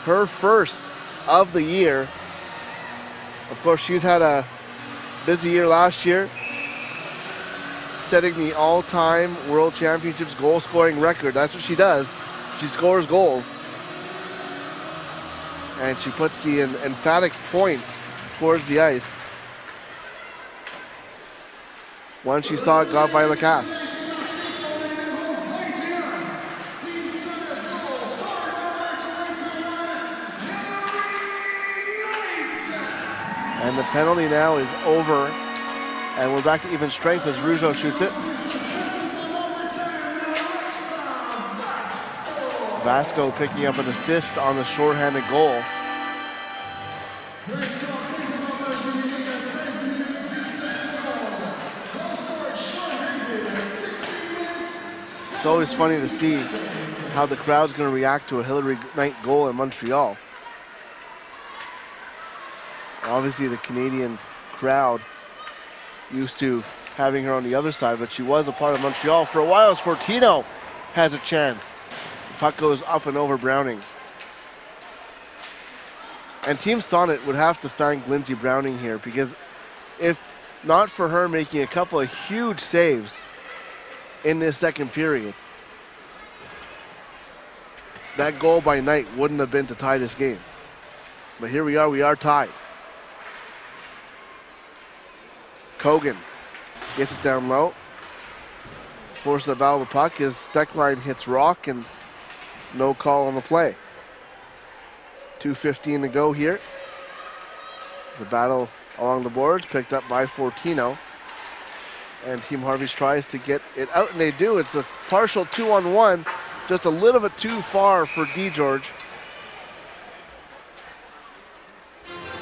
Her first of the year. Of course, she's had a busy year last year, setting the all-time World Championships goal-scoring record. That's what she does. She scores goals. And she puts the emphatic point towards the ice. Once she saw it, got by Lacasse. And the penalty now is over. And we're back to even strength as Rougeau shoots it. Vasco picking up an assist on the shorthanded goal. It's always funny to see how the crowd's going to react to a Hillary Knight goal in Montreal. Obviously the Canadian crowd used to having her on the other side, but she was a part of Montreal for a while as Fortino has a chance. The puck goes up and over Browning. And Team Sonnet would have to thank Lindsey Browning here, because if not for her making a couple of huge saves in this second period, that goal by Knight wouldn't have been to tie this game. But here we are tied. Kogan gets it down low. Forces a battle of the puck as Steckline hits Rock, and no call on the play. 2:15 to go here. The battle along the boards picked up by Fortino. And Team Harvey's tries to get it out, and they do. It's a partial 2-on-1, just a little bit too far for DeGeorge.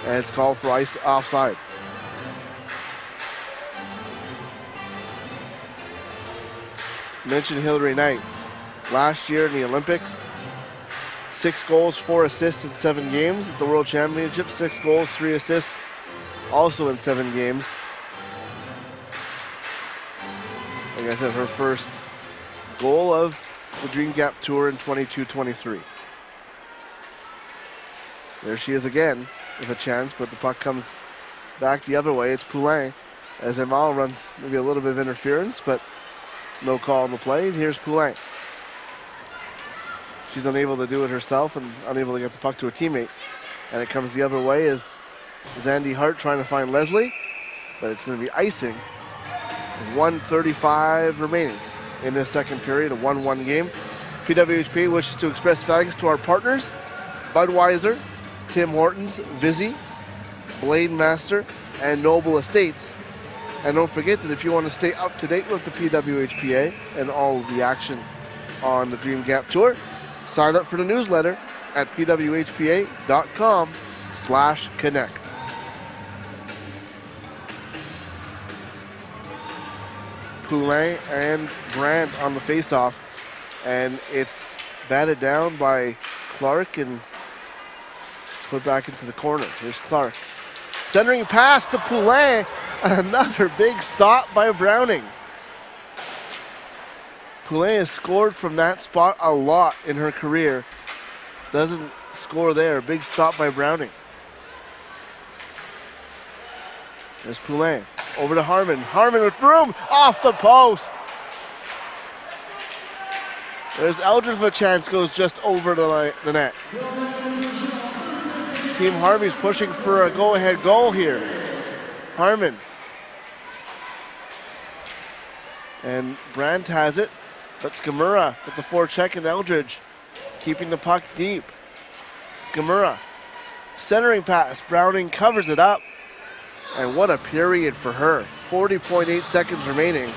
And it's called for ice offside. Mentioned Hillary Knight. Last year in the Olympics, 6 goals, 4 assists in 7 games. At the World Championship, 6 goals, 3 assists, also in 7 games. Like I said, her first goal of the Dream Gap Tour in 22-23. There she is again with a chance, but the puck comes back the other way. It's Poulin as Amal runs maybe a little bit of interference, but no call on the play. And here's Poulin. She's unable to do it herself and unable to get the puck to a teammate. And it comes the other way as Zandy Hart trying to find Leslie, but it's going to be icing. 1:35 remaining in this second period, a 1-1 game. PWHPA wishes to express thanks to our partners, Budweiser, Tim Hortons, Vizzy, Blade Master, and Noble Estates. And don't forget that if you want to stay up to date with the PWHPA and all of the action on the Dream Gap Tour, sign up for the newsletter at pwhpa.com/connect. Poulin and Brandt on the faceoff, and it's batted down by Clark and put back into the corner. Here's Clark. Centering pass to Poulin, and another big stop by Browning. Poulin has scored from that spot a lot in her career. Doesn't score there. Big stop by Browning. There's Poulin. Over to Harmon. Harmon with room off the post. There's Eldridge with a chance, goes just over the net. Team Harvey's pushing for a go-ahead goal here. Harmon. And Brandt has it, but Skamura with the forecheck and Eldridge keeping the puck deep. Skamura. Centering pass. Browning covers it up. And what a period for her. 40.8 seconds remaining.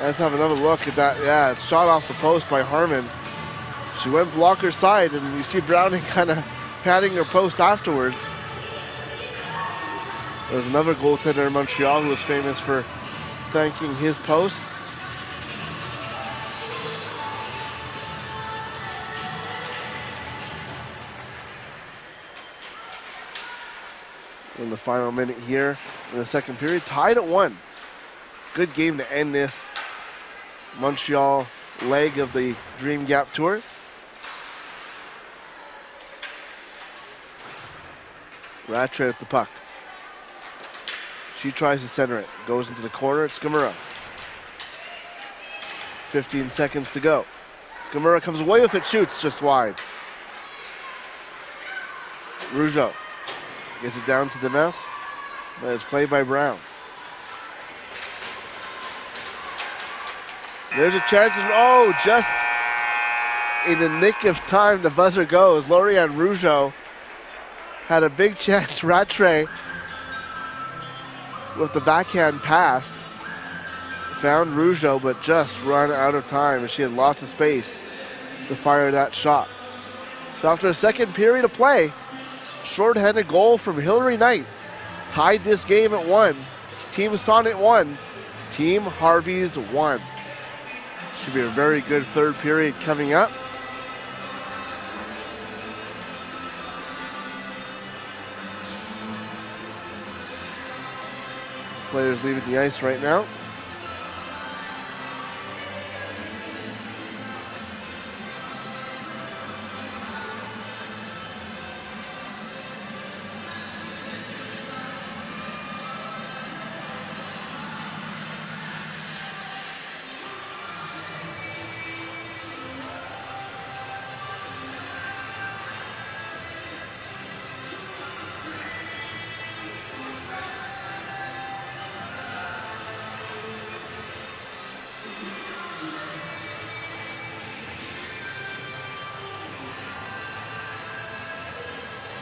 Let's have another look at that. Yeah, it's shot off the post by Harmon. She went blocker side, and you see Browning kind of patting her post afterwards. There's another goaltender in Montreal who was famous for thanking his post. In the final minute here in the second period, tied at 1. Good game to end this Montreal leg of the Dream Gap Tour. Rattray with the puck. She tries to center it. Goes into the corner. It's Skamura. 15 seconds to go. Skamura comes away with it, shoots just wide. Rougeau gets it down to the mouse, but it's played by Brown. There's a chance, oh, just in the nick of time, the buzzer goes. Lorianne Rougeau had a big chance. Rattray with the backhand pass found Rougeau, but just run out of time, and she had lots of space to fire that shot. So after a second period of play, short-handed goal from Hillary Knight tied this game at 1. Team Sonnet 1, Team Harvey's 1. Should be a very good third period coming up. Players leaving the ice right now.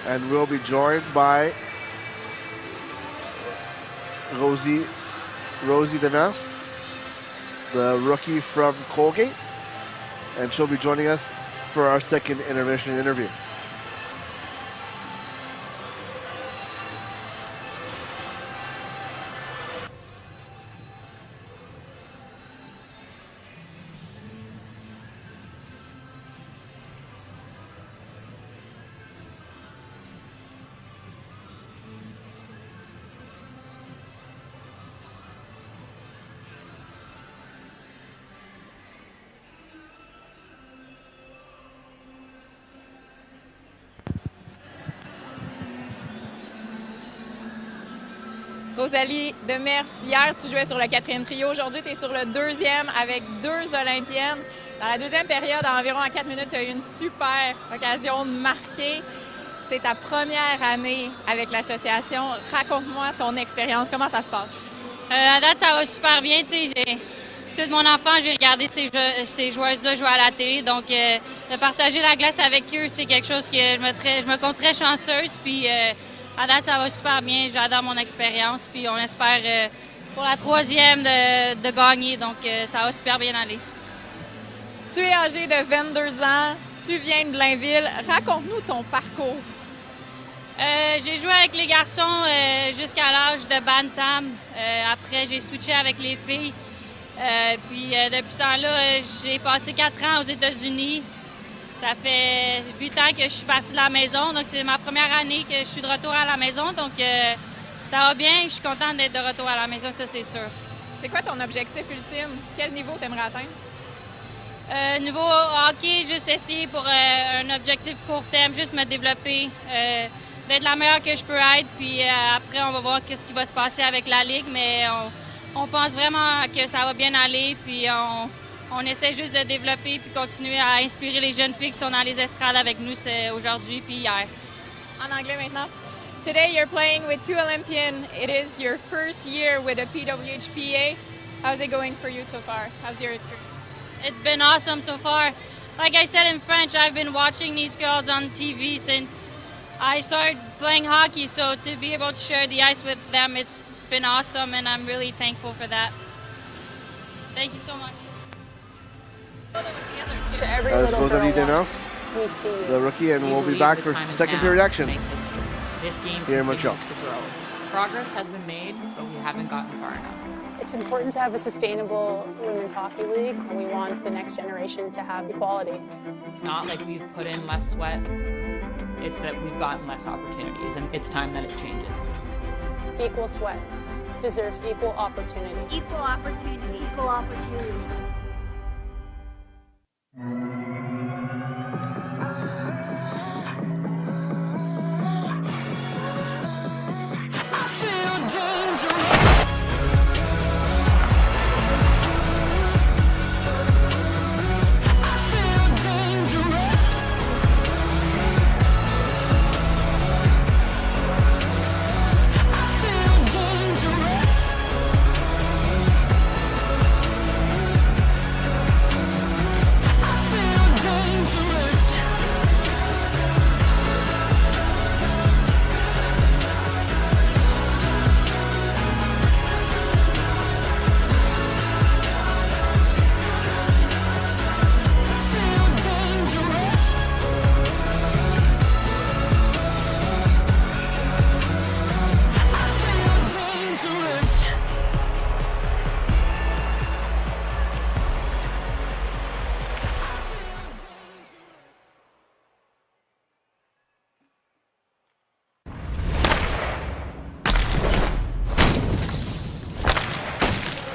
And we'll be joined by Rosie Demas, the rookie from Colgate, and she'll be joining us for our second intermission interview. Rosalie Demers, hier, tu jouais sur le 4e trio. Aujourd'hui, tu es sur le 2e avec 2 Olympiennes. Dans la 2e période, à environ 4 minutes, tu as eu une super occasion de marquer. C'est ta première année avec l'association. Raconte-moi ton expérience. Comment ça se passe? À date, ça va super bien. Toute mon enfance, j'ai regardé ces joueuses-là jouer à la télé. Donc, de partager la glace avec eux, c'est quelque chose que je me compte très chanceuse. Puis, à date, ça va super bien. J'adore mon expérience. Puis, on espère pour la 3e de gagner. Donc, ça va super bien aller. Tu es âgé de 22 ans. Tu viens de Blainville. Raconte-nous ton parcours. J'ai joué avec les garçons jusqu'à l'âge de Bantam. Après, j'ai switché avec les filles. Puis depuis ce temps-là, j'ai passé 4 ans aux États-Unis. Ça fait 8 ans que je suis partie de la maison. Donc, c'est ma première année que je suis de retour à la maison. Donc, ça va bien. Je suis contente d'être de retour à la maison, ça, c'est sûr. C'est quoi ton objectif ultime? Quel niveau tu aimerais atteindre? Niveau hockey, juste essayer pour un objectif court terme, juste me développer, d'être la meilleure que je peux être. Puis après, on va voir ce qui va se passer avec la Ligue. Mais on pense vraiment que ça va bien aller. Puis on essaie juste de développer puis continuer à inspirer les jeunes filles qui sont dans les estrades avec nous aujourd'hui puis hier. En anglais maintenant. Today you're playing with 2 Olympians. It is your first year with the PWHPA. How's it going for you so far? How's your experience? It's been awesome so far. Like I said in French, I've been watching these girls on TV since I started playing hockey, so to be able to share the ice with them, it's been awesome, and I'm really thankful for that. Thank you so much. To every As little girl Rosalie watching, Demers, we see you. the rookie, and We we'll be believe back the for time is second now period to action make history. This game here in Montreal. continues to grow. Progress has been made, but we haven't gotten far enough. It's important to have a sustainable women's hockey league, and we want the next generation to have equality. It's not like we've put in less sweat. It's that we've gotten less opportunities, and it's time that it changes. Equal sweat deserves equal opportunity. Equal opportunity. Equal opportunity.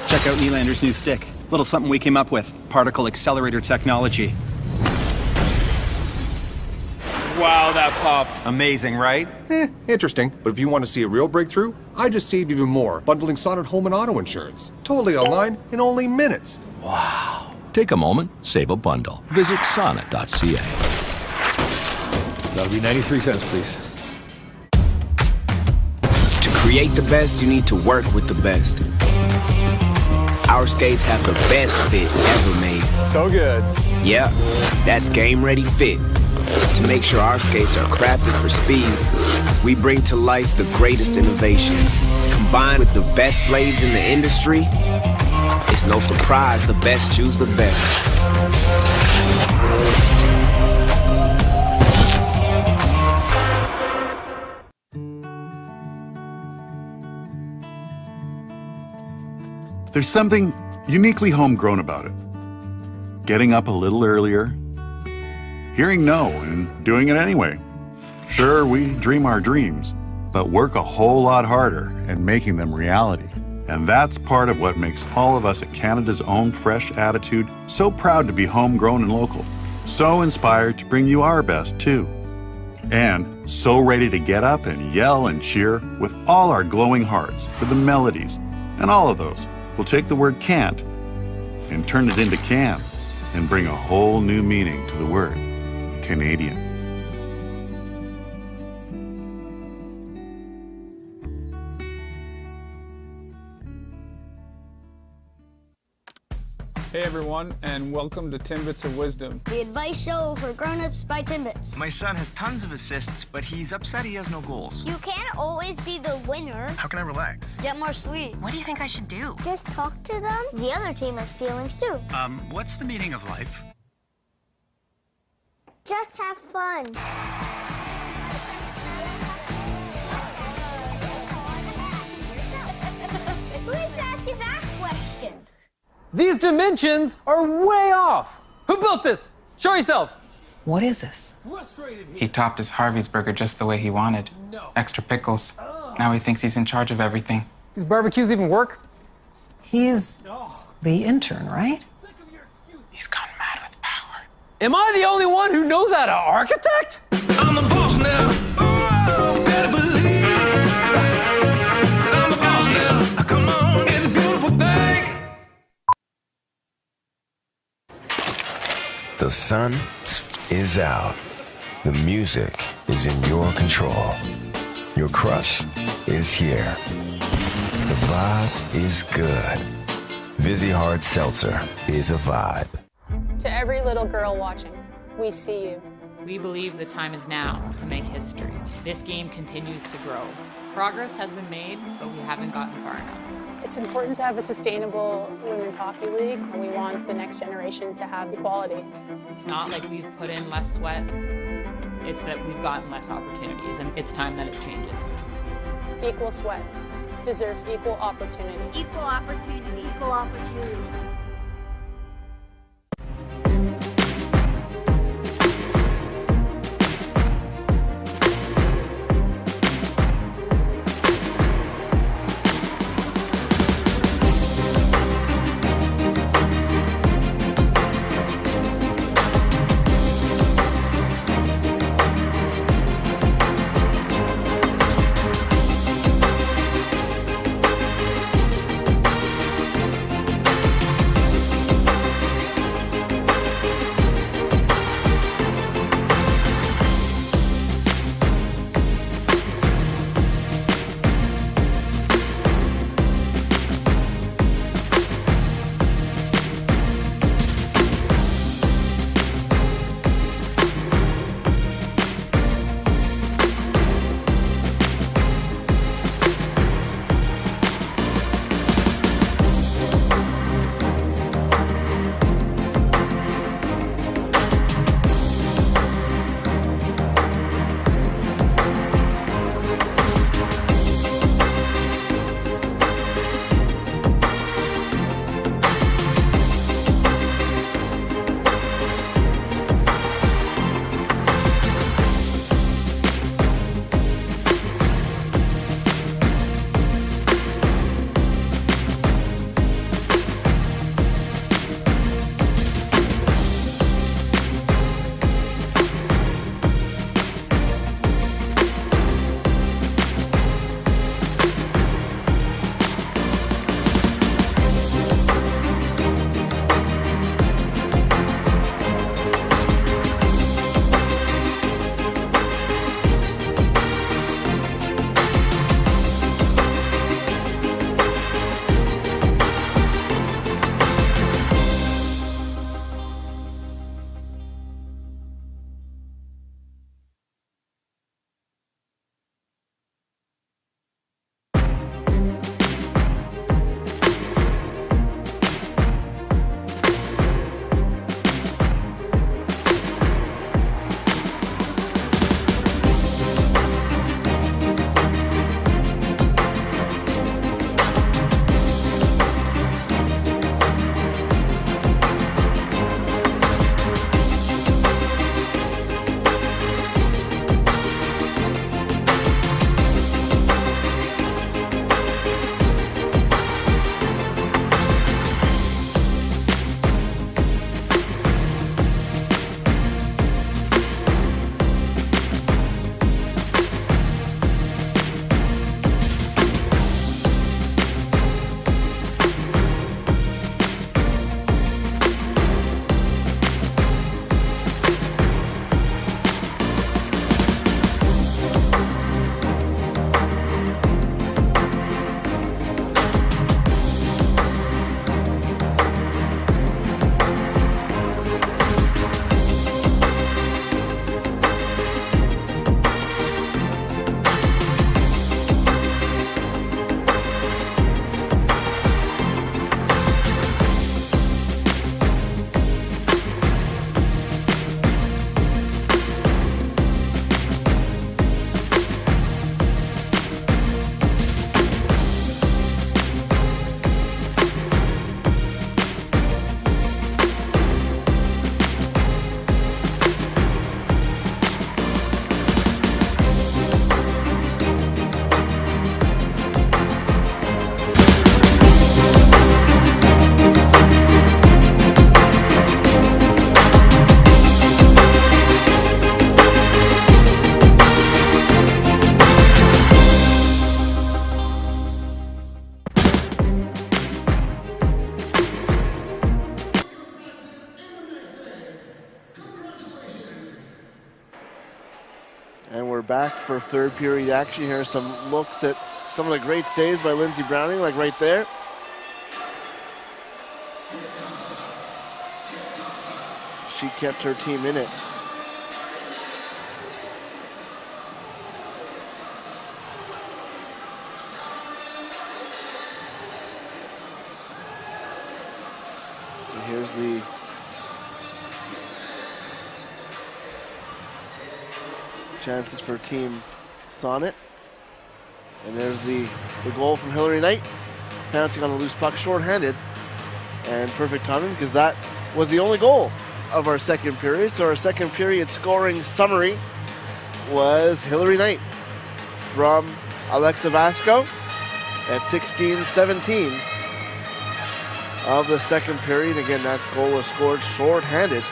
Check out Nylander's new stick. Little something we came up with. Particle accelerator technology. Wow, that popped. Amazing, right? Interesting. But if you want to see a real breakthrough, I just saved even more, bundling Sonnet home and auto insurance. Totally online in only minutes. Wow. Take a moment, save a bundle. Visit sonnet.ca. That'll be 93 cents, please. To create the best, you need to work with the best. Our skates have the best fit ever made. So good. Yeah, that's Game Ready Fit. To make sure our skates are crafted for speed, we bring to life the greatest innovations. Combined with the best blades in the industry, it's no surprise the best choose the best. There's something uniquely homegrown about it. Getting up a little earlier, hearing no and doing it anyway. Sure, we dream our dreams, but work a whole lot harder at making them reality. And that's part of what makes all of us at Canada's Own Fresh Attitude so proud to be homegrown and local. So inspired to bring you our best, too. And so ready to get up and yell and cheer with all our glowing hearts for the melodies. And all of those will take the word can't and turn it into can and bring a whole new meaning to the word Canadian. Hey everyone, and welcome to Timbits of Wisdom. The advice show for grown-ups by Timbits. My son has tons of assists, but he's upset he has no goals. You can't always be the winner. How can I relax? Get more sleep. What do you think I should do? Just talk to them. The other team has feelings too. What's the meaning of life? Just have fun. Who just asked you that question? These dimensions are way off. Who built this? Show yourselves. What is this? He topped his Harvey's burger just the way he wanted. Extra pickles. Now he thinks he's in charge of everything. These barbecues even work? He's the intern, right? He's gone mad with power. Am I the only one who knows how to architect? I'm the boss now. Oh, better believe. I'm the boss now. Now come on, it's a beautiful thing. The sun is out. The music is in your control. Your crush is here. The vibe is good. Vizzy Hard Seltzer is a vibe. To every little girl watching, we see you. We believe the time is now to make history. This game continues to grow. Progress has been made, but we haven't gotten far enough. It's important to have a sustainable women's hockey league, and we want the next generation to have equality. It's not like we've put in less sweat. It's that we've gotten less opportunities, and it's time that it changes. Equal sweat deserves equal opportunity. Equal opportunity. Equal opportunity. back for third period action. Here's some looks at some of the great saves by Lindsey Browning, like right there. She kept her team in it. And here's the chances for Team Sonnet. And there's the goal from Hillary Knight, pouncing on a loose puck, shorthanded, and perfect timing because that was the only goal of our second period. So our second period scoring summary was Hillary Knight from Alexa Vasco at 16-17 of the second period. Again, that goal was scored shorthanded.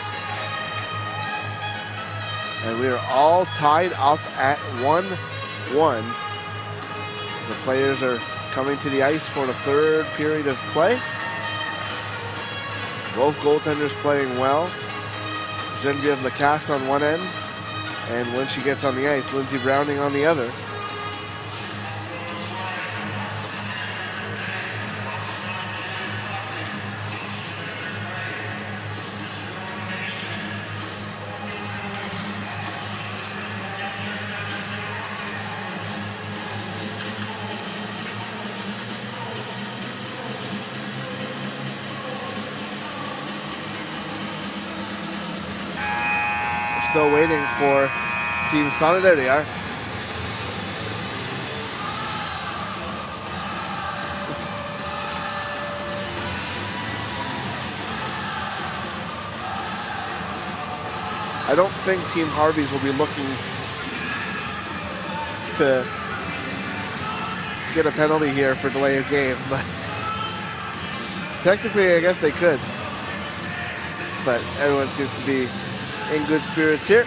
And we are all tied up at 1-1. The players are coming to the ice for the third period of play. Both goaltenders playing well. Genevieve Lacasse on one end, and when she gets on the ice, Lindsey Browning on the other. Still waiting for Team Sonnet. There they are. I don't think Team Harvey's will be looking to get a penalty here for delay of game, but technically I guess they could. But everyone seems to be in good spirits here.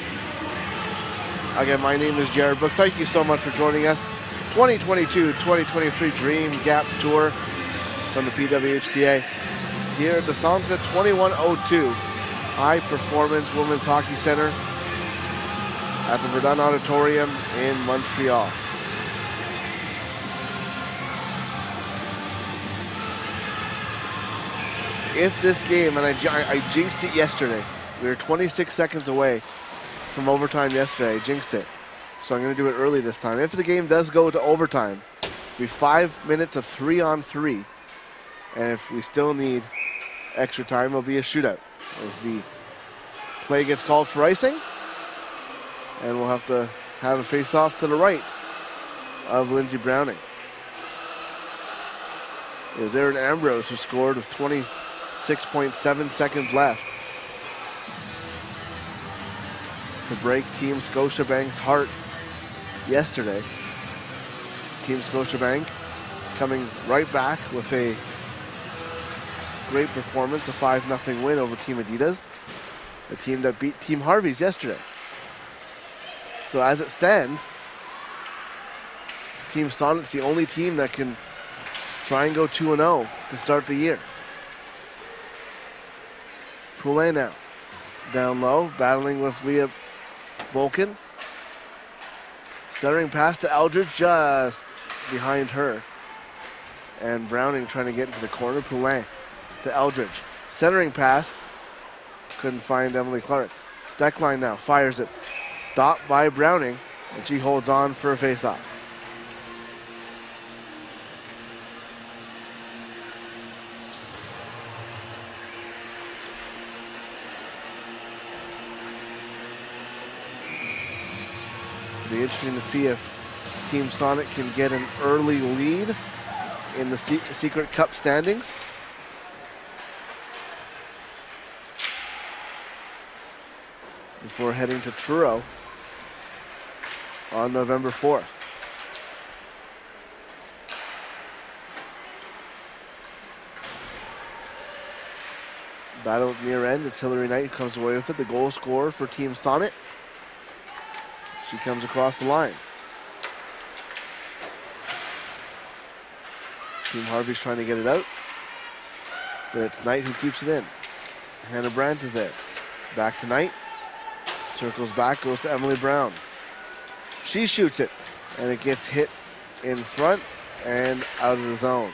Again, my name is Jared Brooks. Thank you so much for joining us. 2022-2023 Dream Gap Tour from the PWHPA here at the Sonnet 2102 High Performance Women's Hockey Center at the Verdun Auditorium in Montreal. If this game, and I jinxed it yesterday, we were 26 seconds away from overtime yesterday. I jinxed it. So I'm going to do it early this time. If the game does go to overtime, it'll be 5 minutes of 3-on-3. And if we still need extra time, it'll be a shootout as the play gets called for icing. And we'll have to have a face-off to the right of Lindsey Browning. It was Erin Ambrose who scored with 26.7 seconds left to break Team Scotiabank's hearts yesterday. Team Scotiabank coming right back with a great performance, a 5-0 win over Team Adidas, a team that beat Team Harvey's yesterday. So as it stands, Team Sonnet's the only team that can try and go 2-0 to start the year. Poulet now, down low, battling with Leah Volkin. Centering pass to Eldridge, just behind her. And Browning trying to get into the corner. Poulet to Eldridge. Centering pass. Couldn't find Emily Clark. Steckline now fires it. Stopped by Browning, and she holds on for a face-off. Be interesting to see if Team Sonnet can get an early lead in the Secret Cup standings. Before heading to Truro on November 4th. Battle at near end. It's Hillary Knight who comes away with it. The goal scorer for Team Sonnet. She comes across the line. Team Harvey's trying to get it out. But it's Knight who keeps it in. Hannah Brandt is there. Back to Knight. Circles back, goes to Emily Brown. She shoots it, and it gets hit in front and out of the zone.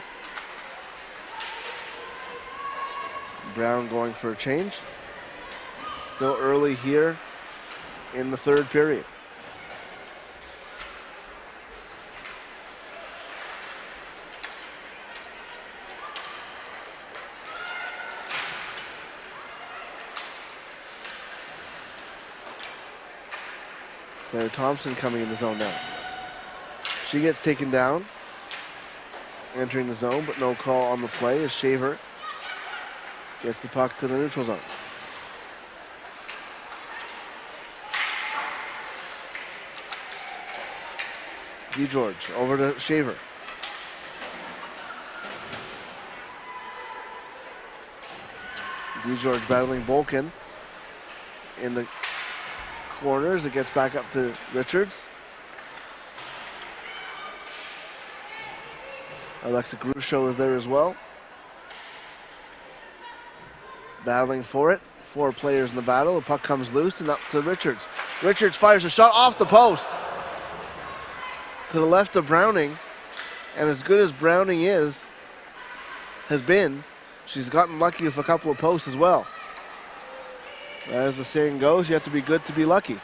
Brown going for a change. Still early here in the third period. Claire Thompson coming in the zone now. She gets taken down, entering the zone, but no call on the play as Shaver gets the puck to the neutral zone. DeGeorge over to Shaver. DeGeorge battling Bolkin in the corners. It gets back up to Richards. Alexa Grusho is there as well. Battling for it. 4 players in the battle. The puck comes loose and up to Richards. Richards fires a shot off the post to the left of Browning. And as good as Browning has been, she's gotten lucky with a couple of posts as well. As the saying goes, you have to be good to be lucky.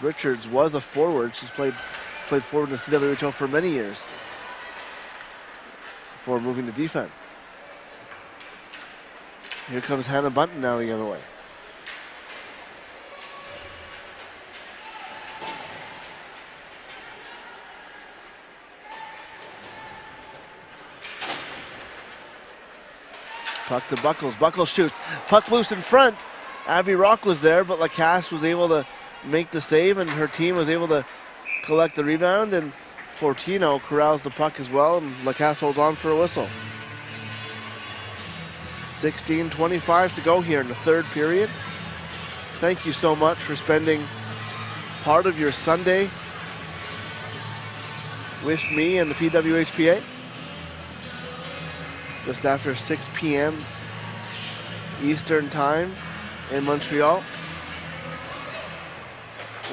Richards was a forward. She's played forward in the CWHL for many years before moving to defense. Here comes Hannah Bunton now the other way. Puck to Buckles. Buckles shoots. Puck loose in front. Abby Rock was there, but Lacasse was able to make the save, and her team was able to collect the rebound, and Fortino corrals the puck as well, and Lacasse holds on for a whistle. 16:25 to go here in the third period. Thank you so much for spending part of your Sunday with me and the PWHPA. Just after 6 p.m. Eastern time in Montreal.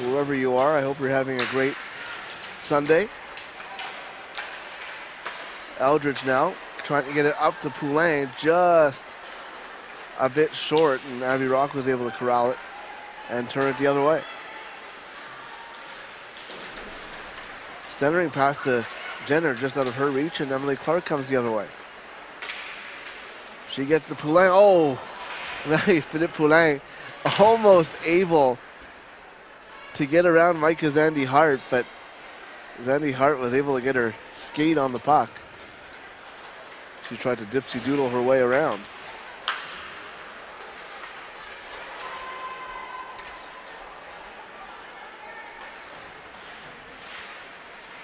Wherever you are, I hope you're having a great Sunday. Eldridge now trying to get it up to Poulin, just a bit short, and Abby Rock was able to corral it and turn it the other way. Centering pass to Jenner just out of her reach, and Emily Clark comes the other way. She gets the Poulin. Oh, nice. Philippe Poulin almost able to get around Micah Zandy Hart, but Zandy Hart was able to get her skate on the puck. She tried to dipsy doodle her way around.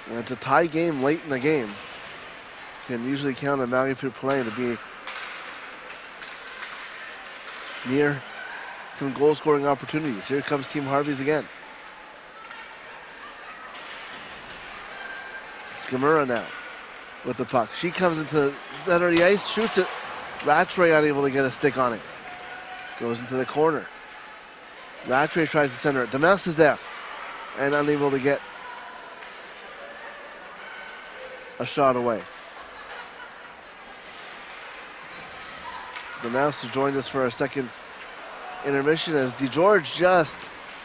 And it's a tie game late in the game. You can usually count on Marie-Philippe Poulin to be near some goal-scoring opportunities. Here comes Team Harvey's again. Skimura now with the puck. She comes into the center of the ice, shoots it. Rattray unable to get a stick on it. Goes into the corner. Rattray tries to center it. Demers is there and unable to get a shot away. Demers joined us for our second intermission as DeGeorge just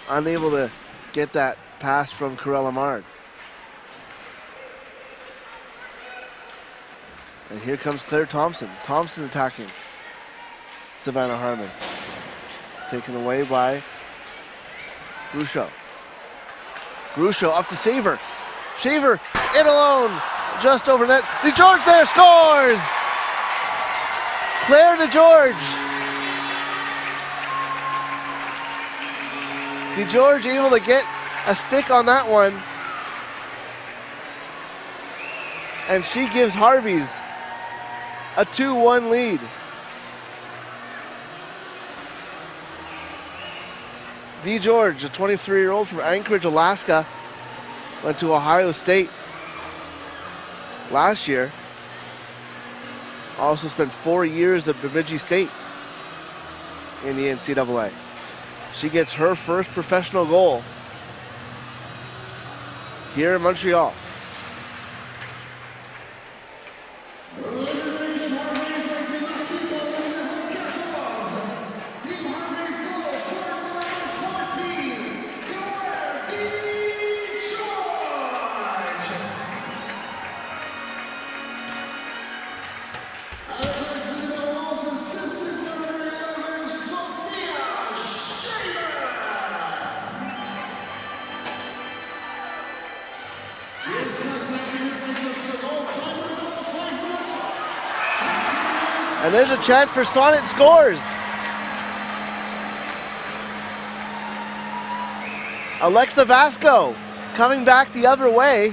unable to get that pass from Corella Mard. And here comes Claire Thompson. Thompson attacking Savannah Harmon. It's taken away by Grusho. Grusho up to Shaver. Shaver in alone, just over net. DeGeorge there, scores! Claire DeGeorge. DeGeorge able to get a stick on that one. And she gives Harvey's a 2-1 lead. DeGeorge, a 23-year-old from Anchorage, Alaska, went to Ohio State last year. Also spent 4 years at Bemidji State in the NCAA. She gets her first professional goal here in Montreal. And there's a chance for Sonnet scores. Alexa Vasco coming back the other way.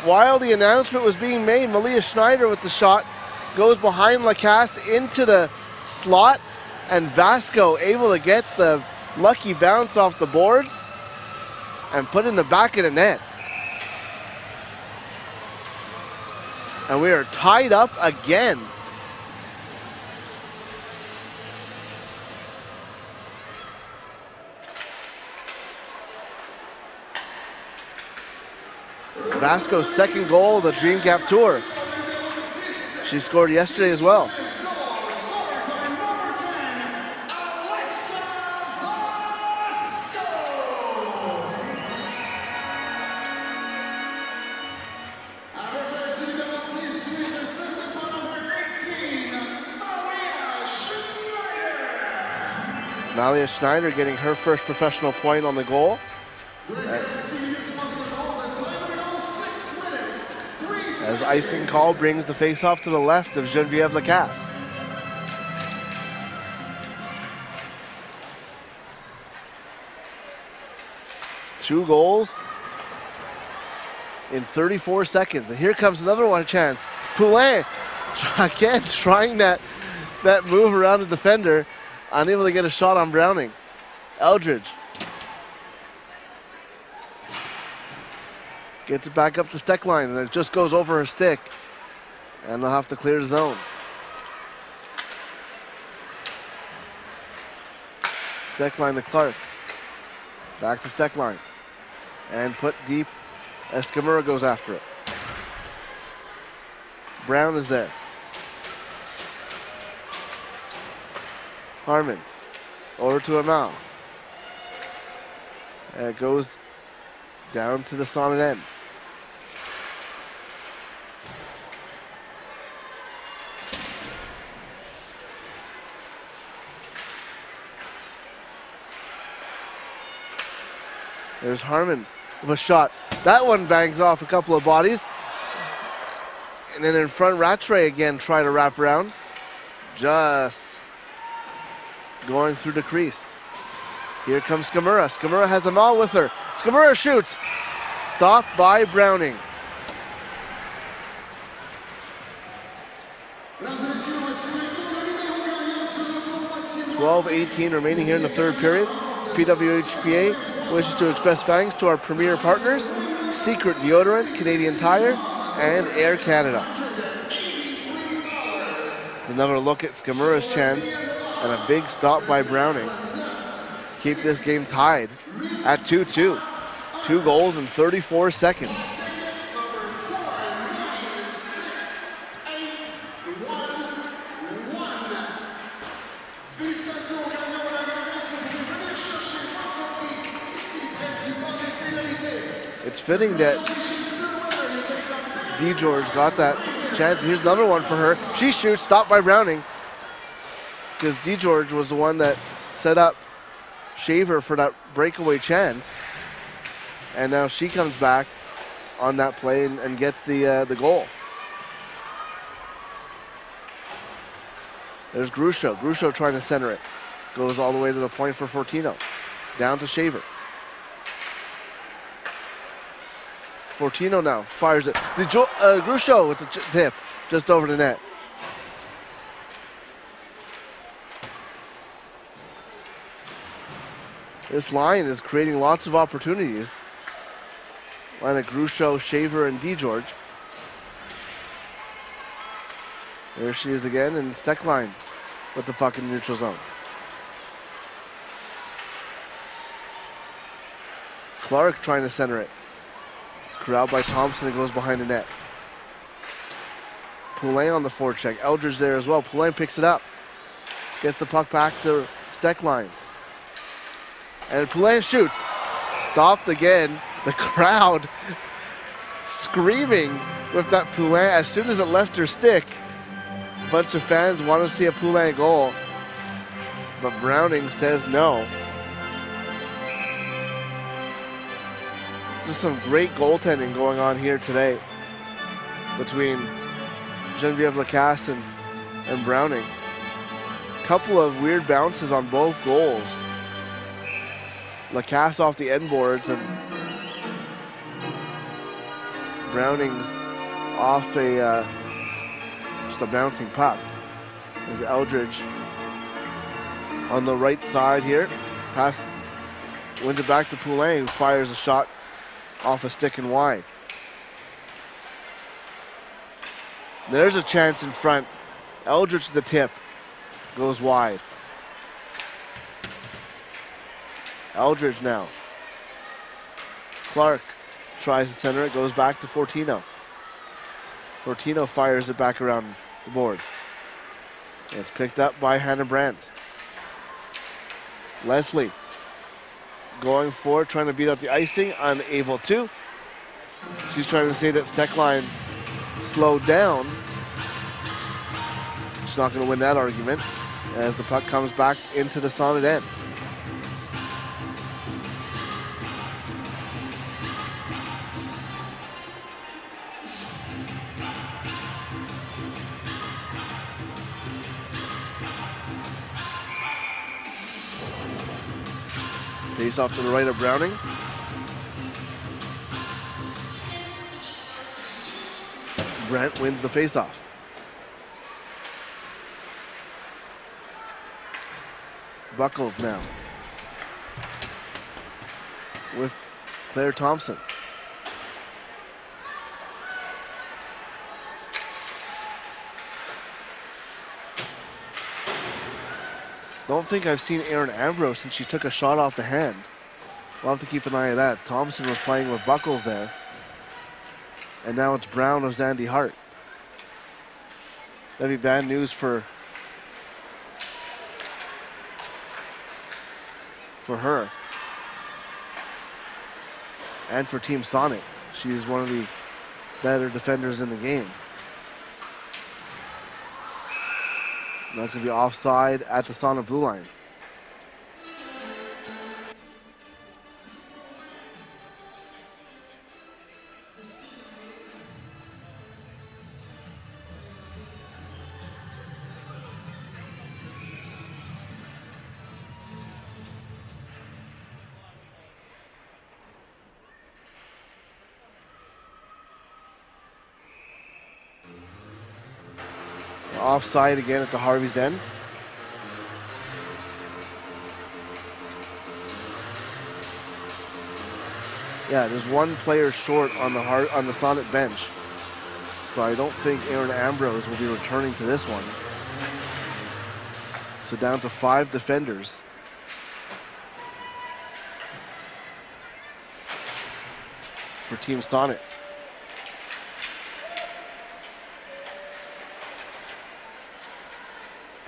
While the announcement was being made, Malia Schneider with the shot goes behind Lacasse into the slot, and Vasco able to get the lucky bounce off the boards and put in the back of the net. And we are tied up again. Vasco's second goal of the Dream Gap Tour. She scored yesterday as well. Malia Schneider getting her first professional point on the goal. As icing call brings the faceoff to the left of Geneviève Lacasse. Two goals in 34 seconds. And here comes another one chance. Poulin, again, trying that move around the defender. Unable to get a shot on Browning. Eldridge gets it back up the stick line, and it just goes over her stick. And they'll have to clear the zone. Stick line to Clark. Back to stick line. And put deep. Escamura goes after it. Brown is there. Harmon. Over to Amal. And it goes down to the Sonnet end. There's Harmon with a shot. That one bangs off a couple of bodies. And then in front, Rattray again try to wrap around. Just going through the crease. Here comes Scamura. Scamura has Amal with her. Scamura shoots. Stopped by Browning. 12:18 remaining here in the third period. PWHPA wishes to express thanks to our premier partners, Secret Deodorant, Canadian Tire, and Air Canada. Another look at Scamura's chance, and a big stop by Browning. Keep this game tied at 2-2. 2 goals in 34 seconds. It's fitting that DeGeorge got that chance. Here's another one for her. She shoots, stopped by Browning, because DeGeorge was the one that set up Shaver for that breakaway chance. And now she comes back on that play and gets the goal. There's Grusho. Grusho trying to center it. Goes all the way to the point for Fortino. Down to Shaver. Fortino now fires it. Grusho with the tip just over the net. This line is creating lots of opportunities. Line of Grusho, Shaver, and DeGeorge. There she is again, and Steckline with the puck in the neutral zone. Clark trying to center it. It's corralled by Thompson. It goes behind the net. Poulain on the forecheck. Eldridge there as well. Poulain picks it up. Gets the puck back to Steckline. And Poulain shoots. Stopped again. The crowd screaming with that Poulain. As soon as it left her stick, a bunch of fans want to see a Poulain goal. But Browning says no. Just some great goaltending going on here today between Genevieve Lacasse and Browning. Couple of weird bounces on both goals. Lacasse off the end boards and Browning's off just a bouncing puck. As Eldridge on the right side here. Pass wins it back to Poulain, who fires a shot off a stick and wide. There's a chance in front. Eldridge to the tip. Goes wide. Eldridge now. Clark tries to center it. Goes back to Fortino. Fortino fires it back around the boards. It's picked up by Hannah Brandt. Leslie going for it, trying to beat out the icing, unable to. She's trying to say that Steckline slowed down. She's not going to win that argument as the puck comes back into the Sonnet end. Face off to the right of Browning. Brent wins the faceoff. Buckles now with Claire Thompson. Don't think I've seen Erin Ambrose since she took a shot off the hand. We'll have to keep an eye on that. Thompson was playing with Buckles there. And now it's Brown of Zandy Hart. That'd be bad news for her. And for Team Sonnet. She's one of the better defenders in the game. That's going to be offside at the Sonnet blue line. Offside again at the Harvey's end. Yeah, there's one player short on the Sonnet bench. So I don't think Erin Ambrose will be returning to this one. So down to 5 defenders. For Team Sonnet.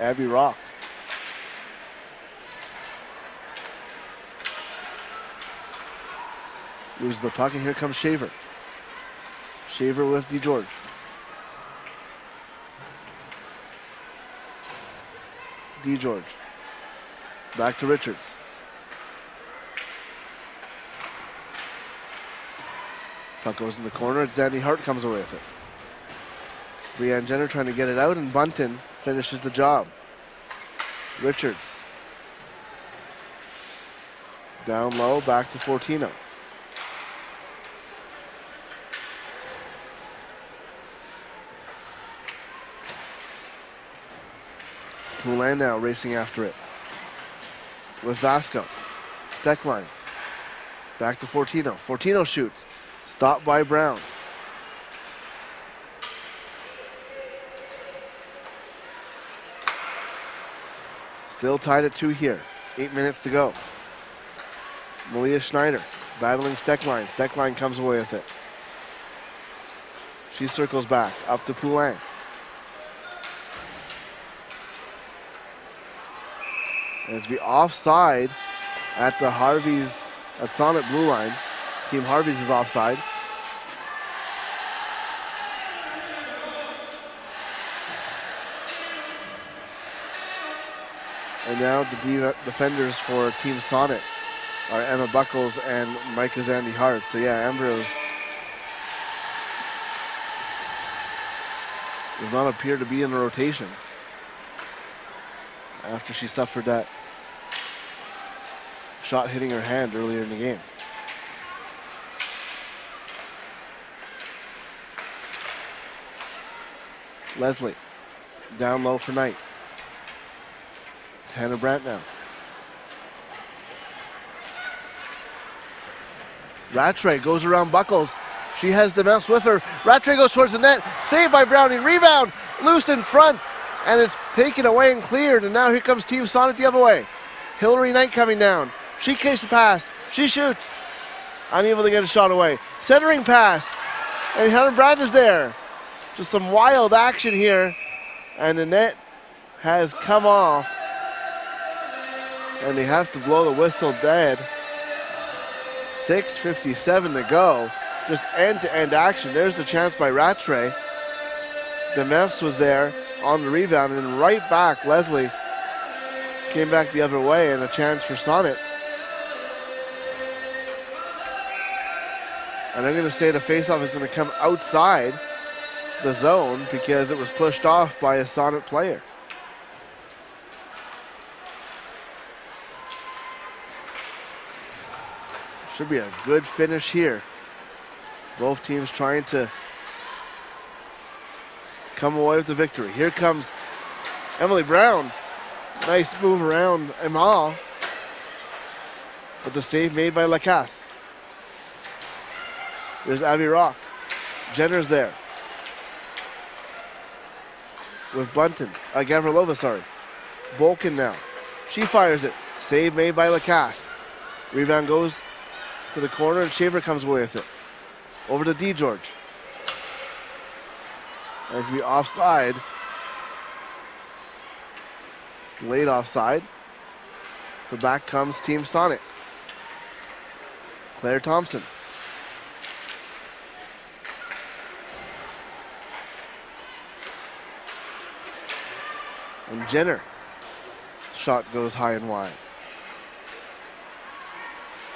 Abby Rock. Loses the puck, and here comes Shaver. Shaver with DeGeorge. DeGeorge. Back to Richards. Puck goes in the corner. Zandy Hart comes away with it. Brianne Jenner trying to get it out, and Bunton finishes the job. Richards. Down low, back to Fortino. Poulain now racing after it. With Vasco. Steckline. Back to Fortino. Fortino shoots. Stopped by Brown. Still tied at 2 here. 8 minutes to go. Malia Schneider Battling Steckline. Steckline comes away with it. She circles back up to Poulin. As we offside at the Harvey's Sonnet blue line. Team Harvey's is offside. And now the defenders for Team Sonnet are Emma Buckles and Micah Zandy Hart. So yeah, Ambrose does not appear to be in the rotation after she suffered that shot hitting her hand earlier in the game. Leslie, down low for Knight. Hannah Brandt now. Rattray goes around Buckles. She has Demers with her. Rattray goes towards the net. Saved by Browning. Rebound. Loose in front. And it's taken away and cleared. And now here comes Team Sonnet the other way. Hillary Knight coming down. She kicks the pass. She shoots. Unable to get a shot away. Centering pass. And Hannah Brandt is there. Just some wild action here. And the net has come off. And they have to blow the whistle dead. 6:57 to go. Just end-to-end action. There's the chance by Rattray. Demers was there on the rebound, and right back, Leslie came back the other way, and a chance for Sonnet. And I'm going to say the faceoff is going to come outside the zone because it was pushed off by a Sonnet player. Should be a good finish here. Both teams trying to come away with the victory. Here comes Emily Brown. Nice move around Amal. But the save made by Lacasse. There's Abby Rock. Jenner's there. With Bunton. Gavrilova, sorry. Bolkin now. She fires it. Save made by Lacasse. Rebound goes to the corner, and Shaver comes away with it. Over to D. George. As we offside. Late offside. So back comes Team Sonnet. Claire Thompson. And Jenner. Shot goes high and wide.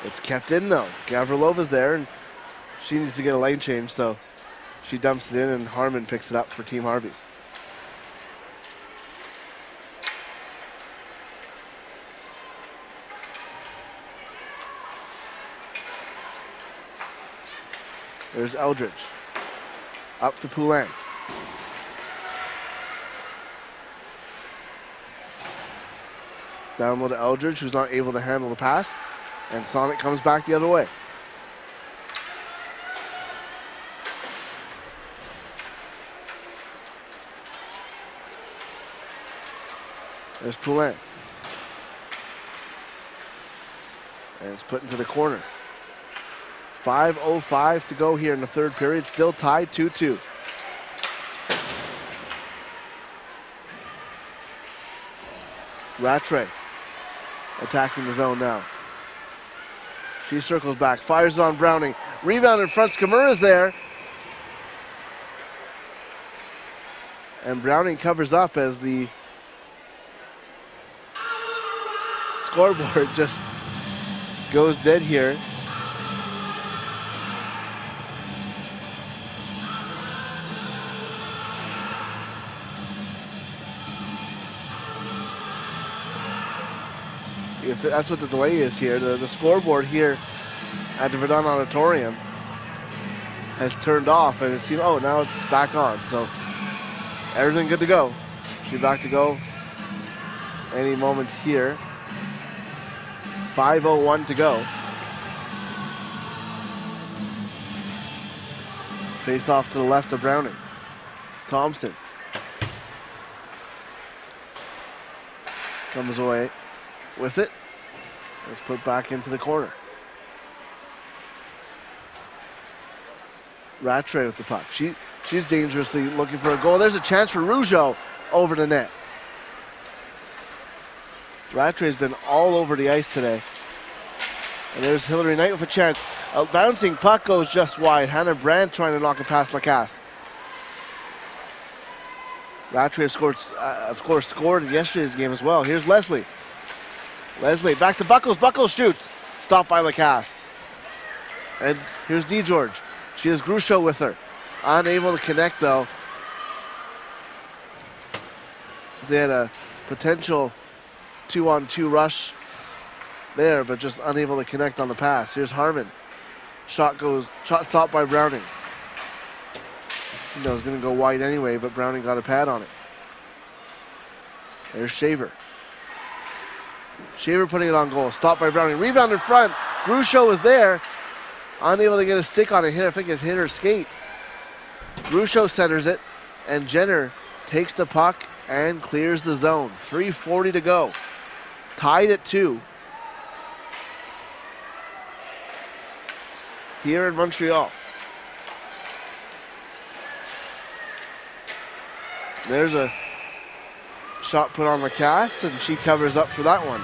It's kept in though. Gavrilova's there, and she needs to get a lane change, so she dumps it in, and Harmon picks it up for Team Harvey's. There's Eldridge. Up to Poulin. Down low to Eldridge, who's not able to handle the pass. And Sonnet comes back the other way. There's Poulin. And it's put into the corner. 5:05 to go here in the third period. Still tied 2-2. Rattray attacking the zone now. She circles back, fires on Browning. Rebound in front, Skamura's there. And Browning covers up as the scoreboard just goes dead here. If that's what the delay is here, the scoreboard here at the Verdun Auditorium has turned off, and it seems, oh, now it's back on. So everything good to go. Be back to go any moment here. 5:01 to go. Face off to the left of Browning. Thompson comes away with it. It's put back into the corner. Rattray with the puck. She's dangerously looking for a goal. There's a chance for Rougeau over the net. Rattray's been all over the ice today. And there's Hillary Knight with a chance. A bouncing puck goes just wide. Hannah Brandt trying to knock it past Lacasse. Rattray, of course, scored in yesterday's game as well. Here's Leslie. Leslie back to Buckles. Buckles shoots. Stopped by Lacasse. And here's DeGeorge. She has Grucho with her. Unable to connect, though. They had a potential 2-on-2 rush there, but just unable to connect on the pass. Here's Harmon. Shot stopped by Browning. It was going to go wide anyway, but Browning got a pad on it. There's Shaver. Shaver putting it on goal. Stopped by Browning. Rebound in front. Grucho was there. Unable to get a stick on it. I think it hit her skate. Grucho centers it, and Jenner takes the puck and clears the zone. 3:40 to go. Tied at 2. Here in Montreal. There's a shot put on Lacasse, and she covers up for that one.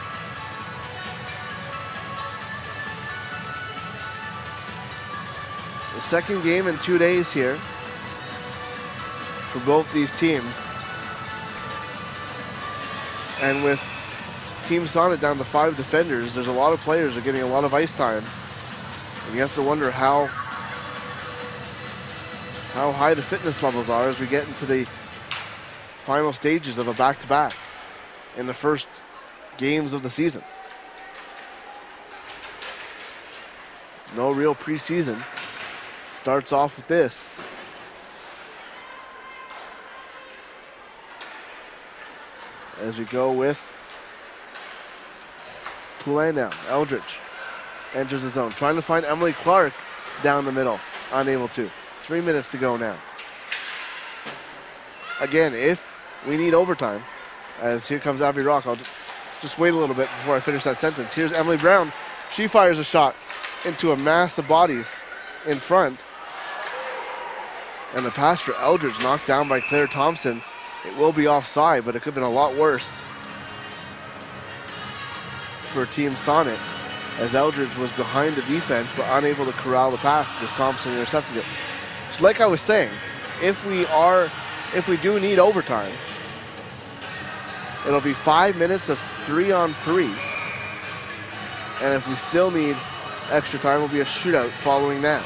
The second game in 2 days here for both these teams. And with Team Sonnet down to 5 defenders, there's a lot of players that are getting a lot of ice time. And you have to wonder how high the fitness levels are as we get into the final stages of a back-to-back in the first games of the season. No real preseason. Starts off with this. As we go with Poulin now. Eldridge enters the zone. Trying to find Emily Clark down the middle. Unable to. 3 minutes to go now. Again, if we need overtime, as here comes Abby Rock, I'll just wait a little bit before I finish that sentence. Here's Emily Brown. She fires a shot into a mass of bodies in front. And the pass for Eldridge knocked down by Claire Thompson. It will be offside, but it could have been a lot worse for Team Sonnet, as Eldridge was behind the defense but unable to corral the pass as Thompson intercepted it. So like I was saying, if we do need overtime, it'll be 5 minutes of 3-on-3. And if we still need extra time, it'll be a shootout following that.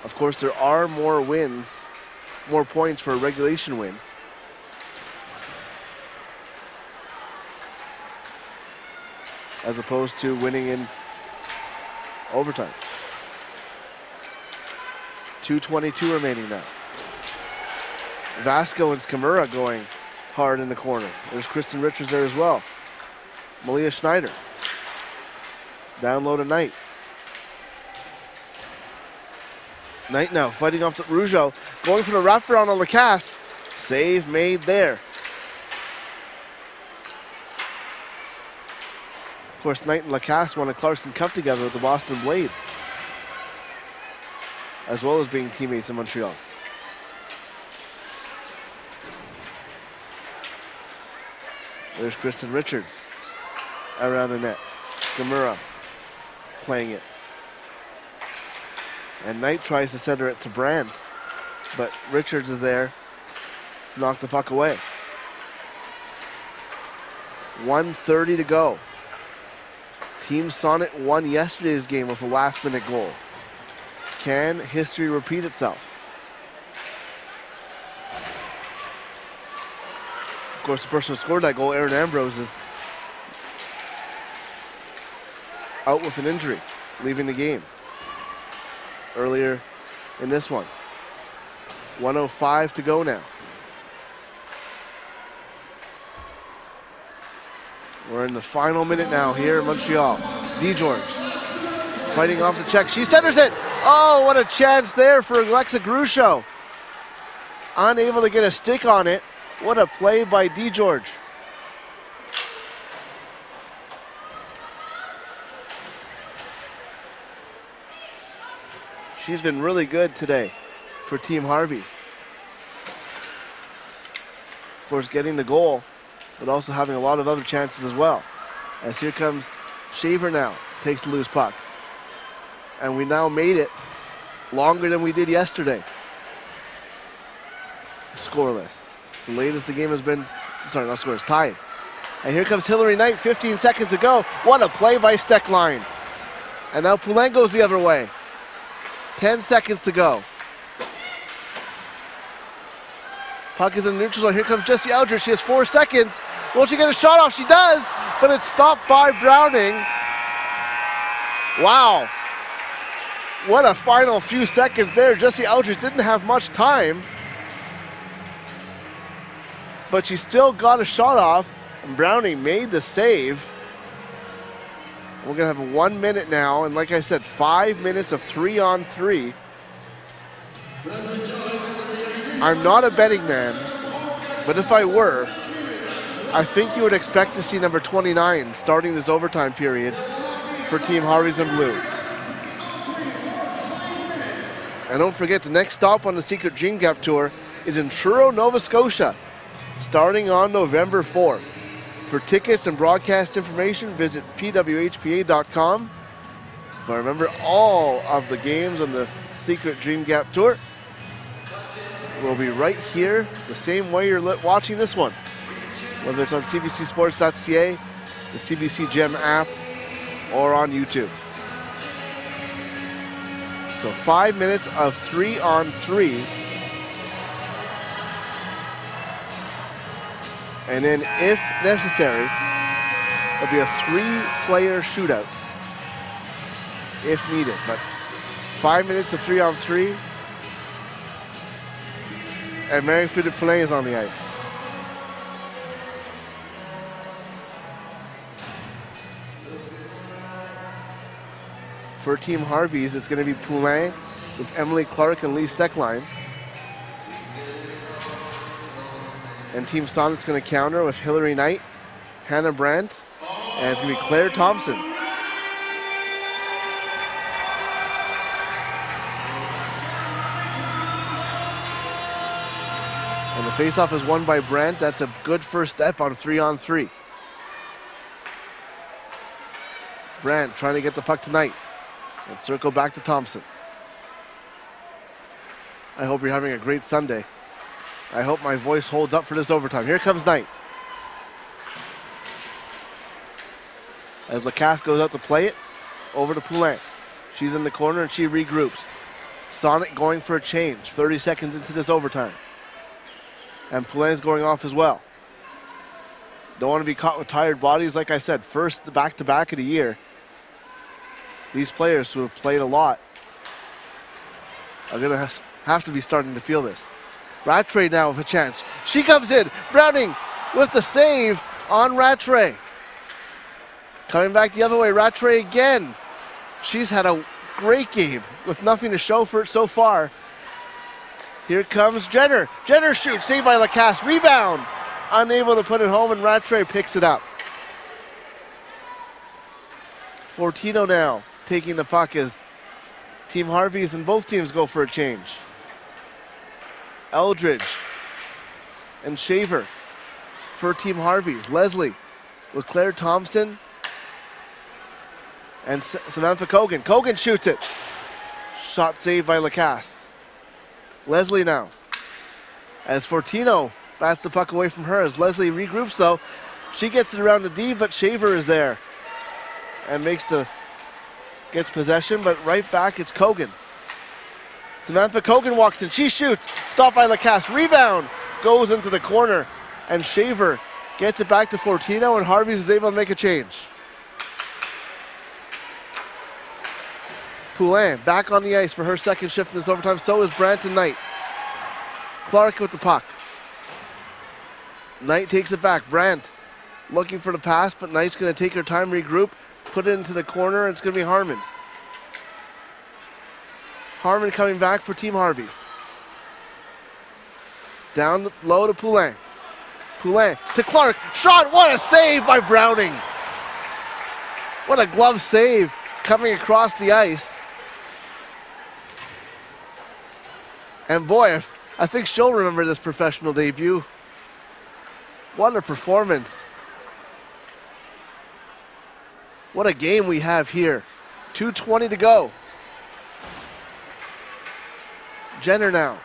Of course, there are more wins, more points for a regulation win. As opposed to winning in overtime. 2:22 remaining now. Vasco and Skamura going hard in the corner. There's Kristen Richards there as well. Malia Schneider. Down low to Knight. Knight now fighting off to Rougeau. Going for the wraparound on Lacasse. Save made there. Of course, Knight and Lacasse won a Clarkson Cup together with the Boston Blades, as well as being teammates in Montreal. There's Kristen Richards around the net. Gamura playing it. And Knight tries to center it to Brandt, but Richards is there to knock the puck away. 1:30 to go. Team Sonnet won yesterday's game with a last-minute goal. Can history repeat itself? Of course, the person who scored that goal, Erin Ambrose, is out with an injury, leaving the game earlier in this one. 1:05 to go now. We're in the final minute now here in Montreal. DeGeorge fighting off the check. She centers it. Oh, what a chance there for Alexa Grucho. Unable to get a stick on it. What a play by DeGeorge. She's been really good today for Team Harvey's. Of course, getting the goal, but also having a lot of other chances as well. As here comes Shaver now, takes the loose puck. And we now made it longer than we did yesterday. Scoreless. The latest the game has been, sorry, not scoreless, tied. And here comes Hillary Knight 15 seconds ago. What a play by Steckline. And now Poulin goes the other way. 10 seconds to go. Puck is in the neutral zone. Here comes Jessie Eldridge. She has 4 seconds. Will she get a shot off? She does, but it's stopped by Browning. Wow. What a final few seconds there. Jessie Eldridge didn't have much time, but she still got a shot off, and Browning made the save. We're gonna have 1 minute now, and like I said, 5 minutes of 3-on-3. I'm not a betting man, but if I were, I think you would expect to see number 29 starting this overtime period for Team Harvey's in blue. And don't forget, the next stop on the Secret Dream Gap Tour is in Truro, Nova Scotia, starting on November 4th. For tickets and broadcast information, visit pwhpa.com. But remember, all of the games on the Secret Dream Gap Tour will be right here, the same way you're watching this one. Whether it's on cbcsports.ca, the CBC Gem app, or on YouTube. So 5 minutes of 3-on-3. And then, if necessary, there'll be a 3-player shootout if needed. But 5 minutes of 3-on-3, and Marie-Philippe Poulin is on the ice. For Team Harvey's, it's going to be Poulin with Emily Clark and Lee Steckline. And Team Sonnet's going to counter with Hillary Knight, Hannah Brandt, and it's going to be Claire Thompson. And the faceoff is won by Brandt. That's a good first step on 3-on-3. Brandt trying to get the puck to Knight. And circle back to Thompson. I hope you're having a great Sunday. I hope my voice holds up for this overtime. Here comes Knight. As Lacasse goes out to play it, over to Poulin. She's in the corner and she regroups. Sonnet going for a change, 30 seconds into this overtime. And Poulin's going off as well. Don't want to be caught with tired bodies. Like I said, first back-to-back of the year. These players who have played a lot are going to have to be starting to feel this. Rattray now with a chance. She comes in. Browning with the save on Rattray. Coming back the other way, Rattray again. She's had a great game with nothing to show for it so far. Here comes Jenner. Jenner shoots, saved by Lacasse. Rebound. Unable to put it home, and Rattray picks it up. Fortino now taking the puck as Team Harvey's and both teams go for a change. Eldridge and Shaver for Team Harvey's. Leslie with Claire Thompson and Samantha Cogan. Cogan shoots it. Shot saved by Lacasse. Leslie now. As Fortino bats the puck away from her. As Leslie regroups though, she gets it around the D, but Shaver is there and gets possession, but right back it's Cogan. Samantha Cogan walks in, she shoots, stopped by Lacasse, rebound, goes into the corner, and Shaver gets it back to Fortino, and Harvey's is able to make a change. Poulin back on the ice for her second shift in this overtime, so is Brandt and Knight. Clark with the puck. Knight takes it back, Brandt looking for the pass, but Knight's going to take her time, regroup, put it into the corner, and it's going to be Harmon. Harmon coming back for Team Harvey's. Down low to Poulin. Poulin to Clark. Shot! What a save by Browning! What a glove save coming across the ice. And boy, I think she'll remember this professional debut. What a performance. What a game we have here. 2:20 to go. Jenner now.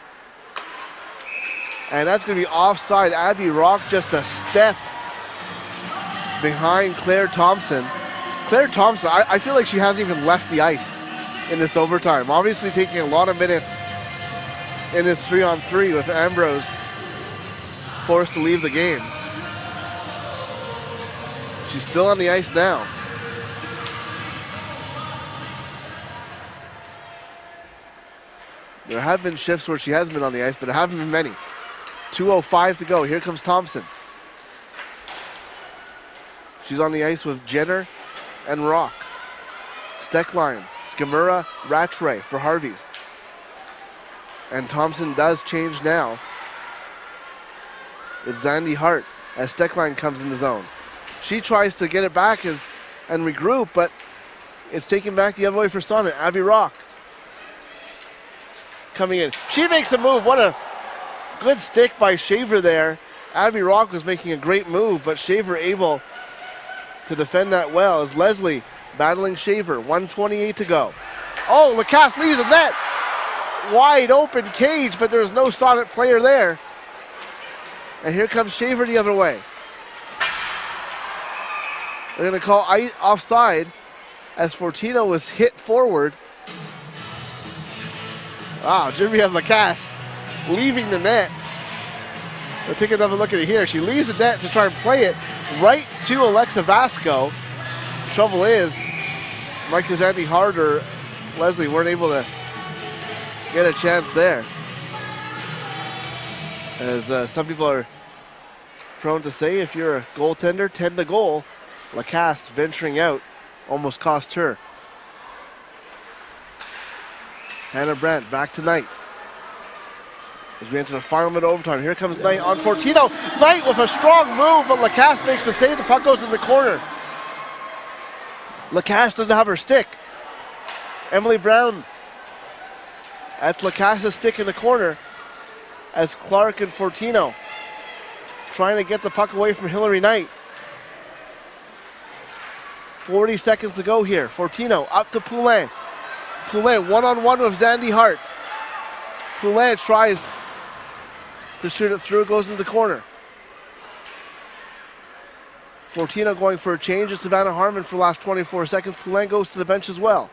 And that's going to be offside. Abby Rock just a step behind Claire Thompson. Claire Thompson, I feel like she hasn't even left the ice in this overtime. Obviously taking a lot of minutes in this 3-on-3 with Ambrose forced to leave the game. She's still on the ice now. There have been shifts where she hasn't been on the ice, but there haven't been many. 2:05 to go. Here comes Thompson. She's on the ice with Jenner and Rock. Steckline, Skimura, Rattray for Harvey's. And Thompson does change now. It's Zandy Hart as Steckline comes in the zone. She tries to get it back and regroup, but it's taken back the other way for Sonnet. Abby Rock coming in. She makes a move. What a good stick by Shaver there. Abby Rock was making a great move, but Shaver able to defend that well as Leslie battling Shaver. 1:28 to go. Oh, Lacasse leaves the net. Wide open cage, but there's no Sonnet player there. And here comes Shaver the other way. They're going to call offside as Fortino was hit forward. Wow, Genevieve Lacasse leaving the net. We'll take another look at it here. She leaves the net to try and play it right to Alexa Vasco. The trouble is, Mike Zandy Hart or Leslie weren't able to get a chance there. As some people are prone to say, if you're a goaltender, tend to goal. Lacasse venturing out almost cost her. Hannah Brandt back to Knight. As we enter the final minute overtime, here comes Knight on Fortino. Knight with a strong move, but Lacasse makes the save. The puck goes in the corner. Lacasse doesn't have her stick. Emily Brown. That's Lacasse's stick in the corner as Clark and Fortino trying to get the puck away from Hillary Knight. 40 seconds to go here. Fortino up to Poulin. Poulin one-on-one with Zandy Hart. Poulin tries to shoot it through, goes into the corner. Fortino going for a change. It's Savannah Harmon for the last 24 seconds. Poulin goes to the bench as well.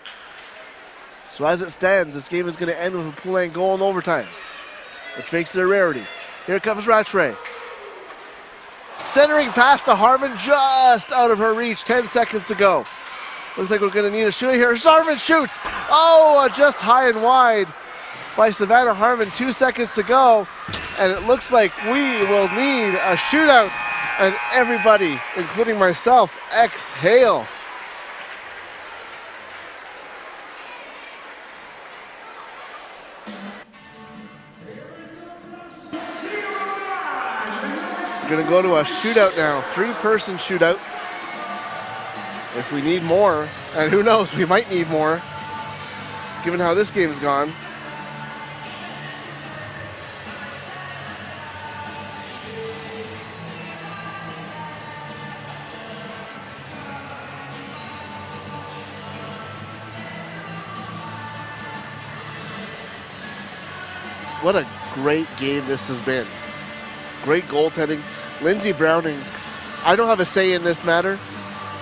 So as it stands, this game is going to end with a Poulin goal in overtime, which makes it a rarity. Here comes Rattray. Centering pass to Harmon, just out of her reach. 10 seconds to go. Looks like we're going to need a shooter here. Harmon shoots. Oh, just high and wide by Savannah Harmon. 2 seconds to go. And it looks like we will need a shootout. And everybody, including myself, exhale. We're going to go to a shootout now. 3-person shootout. If we need more, and who knows, we might need more, given how this game's gone. What a great game this has been. Great goaltending. Lindsey Browning, I don't have a say in this matter,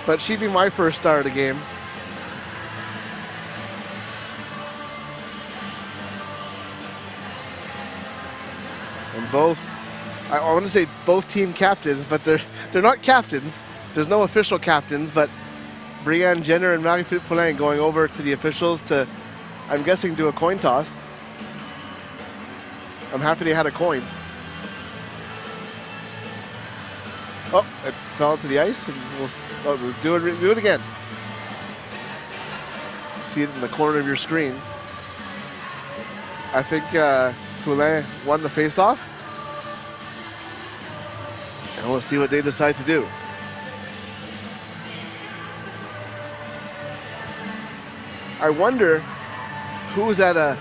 but she'd be my first star of the game. And both, I want to say both team captains, but they're not captains. There's no official captains, but Brianne Jenner and Marie-Philippe Poulin going over to the officials to, I'm guessing, do a coin toss. I'm happy they had a coin. Oh, it fell into the ice, and we'll do it again. See it in the corner of your screen. I think Poulin won the face-off. And we'll see what they decide to do. I wonder who's at a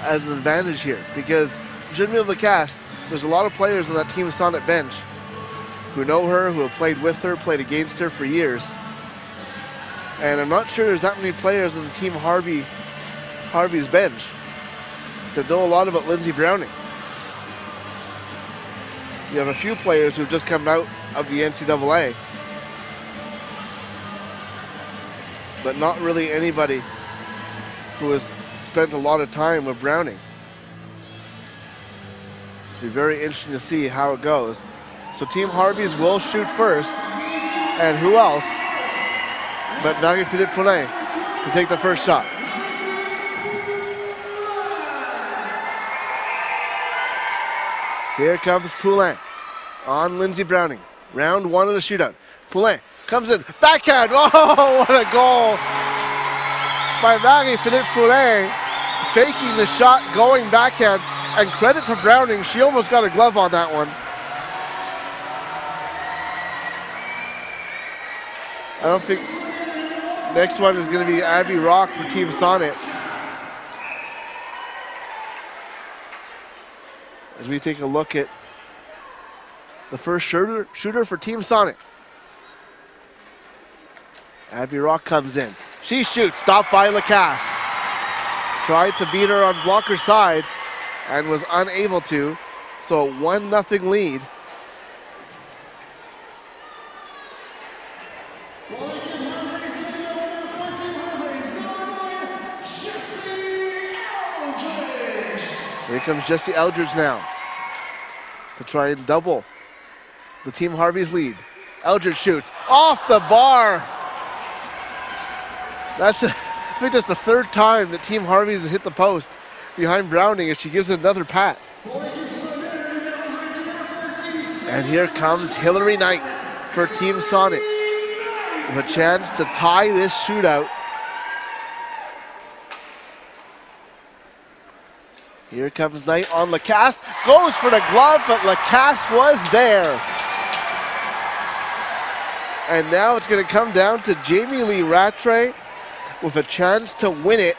as an advantage here because Genevieve Lacasse, there's a lot of players on that Team Sonnet bench who know her, who have played with her, played against her for years. And I'm not sure there's that many players on the Team Harvey's bench that know a lot about Lindsey Browning. You have a few players who've just come out of the NCAA, but not really anybody who has spent a lot of time with Browning. It'll be very interesting to see how it goes. So Team Harvey's will shoot first, and who else but Marie-Philippe Poulin to take the first shot. Here comes Poulin on Lindsey Browning. Round one of the shootout. Poulin comes in, backhand. Oh, what a goal by Marie-Philippe Poulin. Faking the shot, going backhand. And credit to Browning, she almost got a glove on that one. I don't think next one is going to be Abby Rock for Team Sonnet. As we take a look at the first shooter for Team Sonnet. Abby Rock comes in. She shoots, stopped by Lacasse. Tried to beat her on blocker side and was unable to. So 1-0 lead. Here comes Jessie Eldridge now to try and double the Team Harvey's lead. Eldridge shoots off the bar. I think that's the third time that Team Harvey's hit the post behind Browning, and she gives it another pat. And here comes Hillary Knight for Team Sonnet with a chance to tie this shootout. Here comes Knight on Lacasse, goes for the glove, but Lacasse was there. And now it's going to come down to Jamie Lee Rattray with a chance to win it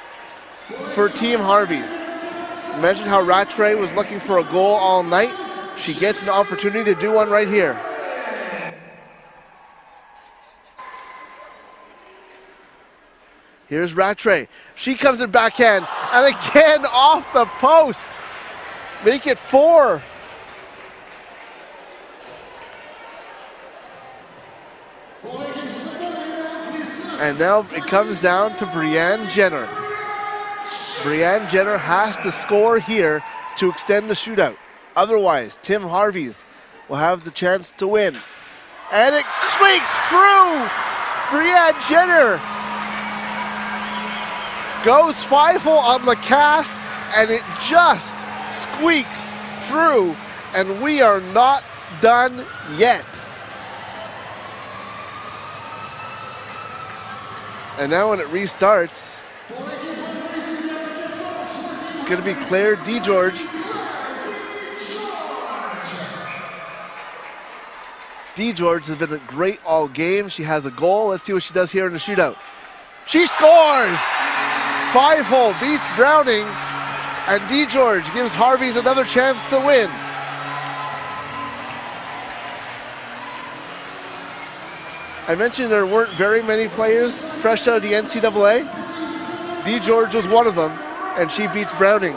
for Team Harvey's. Imagine how Rattray was looking for a goal all night. She gets an opportunity to do one right here. Here's Rattray. She comes in backhand, and again off the post. Make it 4. And now it comes down to Brianne Jenner. Brianne Jenner has to score here to extend the shootout. Otherwise, Team Harvey's will have the chance to win. And it squeaks through! Brianne Jenner goes 5-hole on Lacasse, and it just squeaks through, and we are not done yet. And now when it restarts, it's going to be Claire DeGeorge. DeGeorge has been great all game. She has a goal. Let's see what she does here in the shootout. She scores! 5-hole beats Browning, and DeGeorge gives Harvey's another chance to win. I mentioned there weren't very many players fresh out of the NCAA. DeGeorge was one of them, and she beats Browning.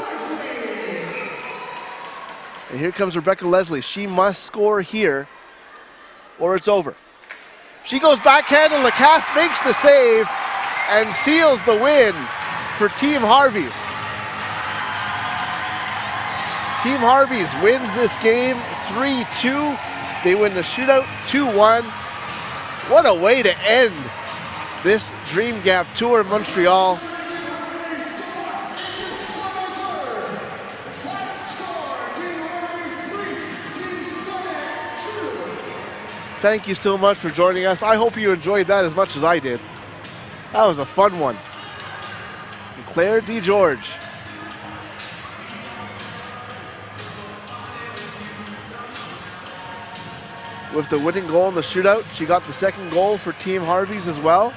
And here comes Rebecca Leslie. She must score here, or it's over. She goes backhand, and Lacasse makes the save and seals the win for Team Harvey's. Team Harvey's wins this game 3-2. They win the shootout 2-1. What a way to end this Dream Gap Tour in Montreal. Thank you so much for joining us. I hope you enjoyed that as much as I did. That was a fun one. And Claire DeGeorge. With the winning goal in the shootout, she got the second goal for Team Harvey's as well.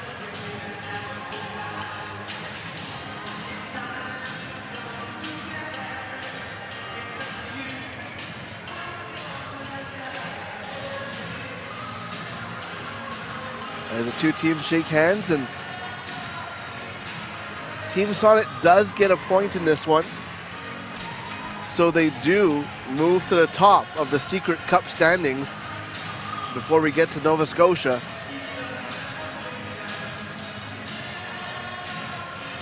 And the two teams shake hands, and Team Sonnet does get a point in this one. So they do move to the top of the Secret Cup standings before we get to Nova Scotia.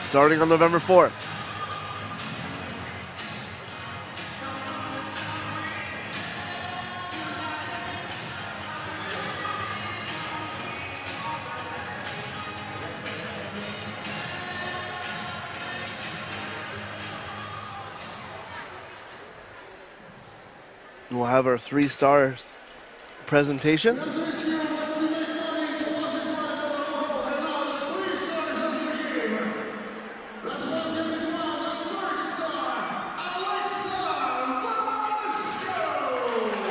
Starting on November 4th. We'll have our 3 stars presentation.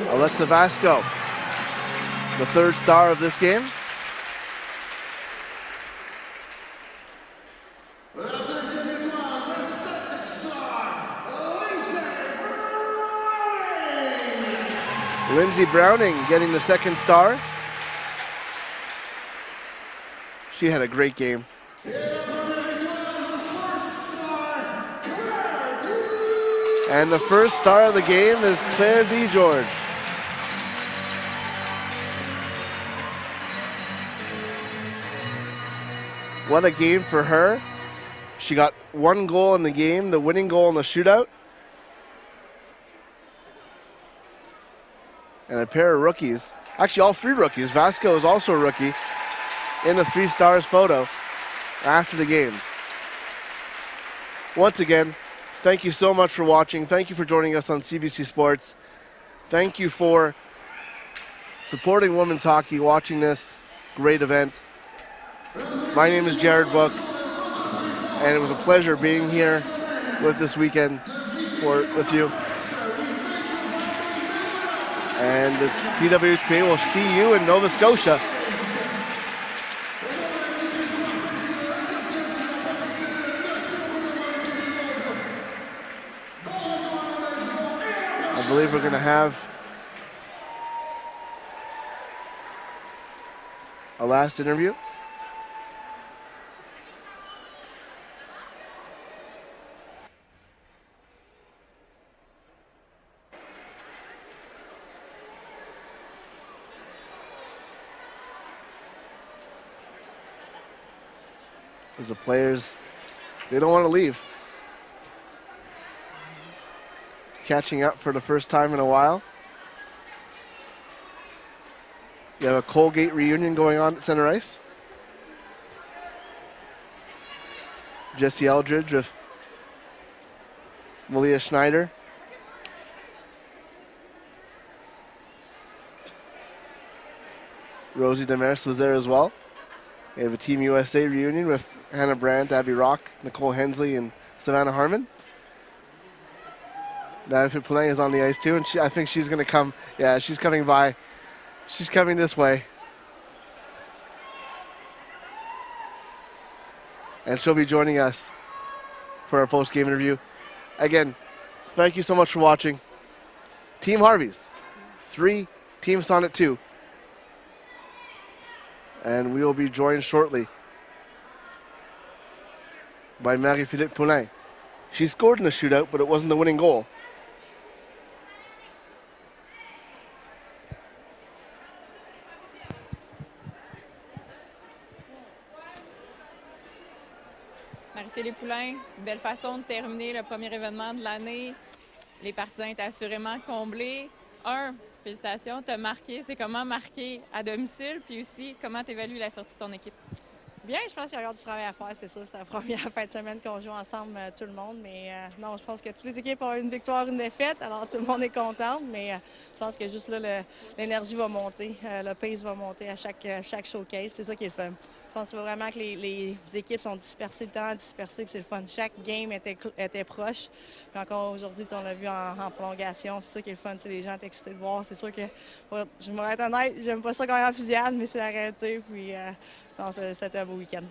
Alexa Vasco, the 3rd star of this game. Lindsey Browning getting the 2nd star. She had a great game. And the 1st star of the game is Claire DeGeorge. What a game for her. She got 1 goal in the game, the winning goal in the shootout. And a pair of rookies. Actually, all 3 rookies. Vasco is also a rookie in the 3 stars photo after the game. Once again, thank you so much for watching. Thank you for joining us on CBC Sports. Thank you for supporting women's hockey, watching this great event. My name is Jared Book, and it was a pleasure being here with this weekend with you. And it's PWHPA. We'll see you in Nova Scotia. I believe we're going to have a last interview. As the players, they don't want to leave. Catching up for the first time in a while. You have a Colgate reunion going on at center ice. Jesse Eldridge with Malia Schneider. Rosie Demers was there as well. We have a Team USA reunion with Hannah Brandt, Abby Rock, Nicole Hensley, and Savannah Harmon. David Poulin is on the ice too, and I think she's going to come. Yeah, she's coming by. She's coming this way. And she'll be joining us for our post-game interview. Again, thank you so much for watching. Team Harvey's 3, Team Sonnet 2. And we will be joined shortly by Marie-Philippe Poulin. She scored in the shootout, but it wasn't the winning goal. Marie-Philippe Poulin, belle façon de terminer le premier événement de l'année. Les partisans étaient assurément comblés. Félicitations, tu as marqué. C'est comment marquer à domicile, puis aussi comment tu évalues la sortie de ton équipe? Bien, je pense qu'il y a encore du travail à faire, c'est sûr. C'est la première fin de semaine qu'on joue ensemble, tout le monde. Mais non, je pense que toutes les équipes ont une victoire, une défaite. Alors tout le monde est content, mais je pense que juste là, l'énergie va monter, le pace va monter à chaque showcase. C'est ça qui est le fun. Je pense vraiment que les équipes sont dispersées, le temps dispersé, puis c'est le fun. Chaque game était proche. Puis encore aujourd'hui, on l'a vu en prolongation. C'est ça qui est le fun. Les gens sont excités de voir. C'est sûr que, je vais être honnête, j'aime pas ça quand il y a en fusillade, mais c'est la réalité. Puis non, c'était un beau week-end.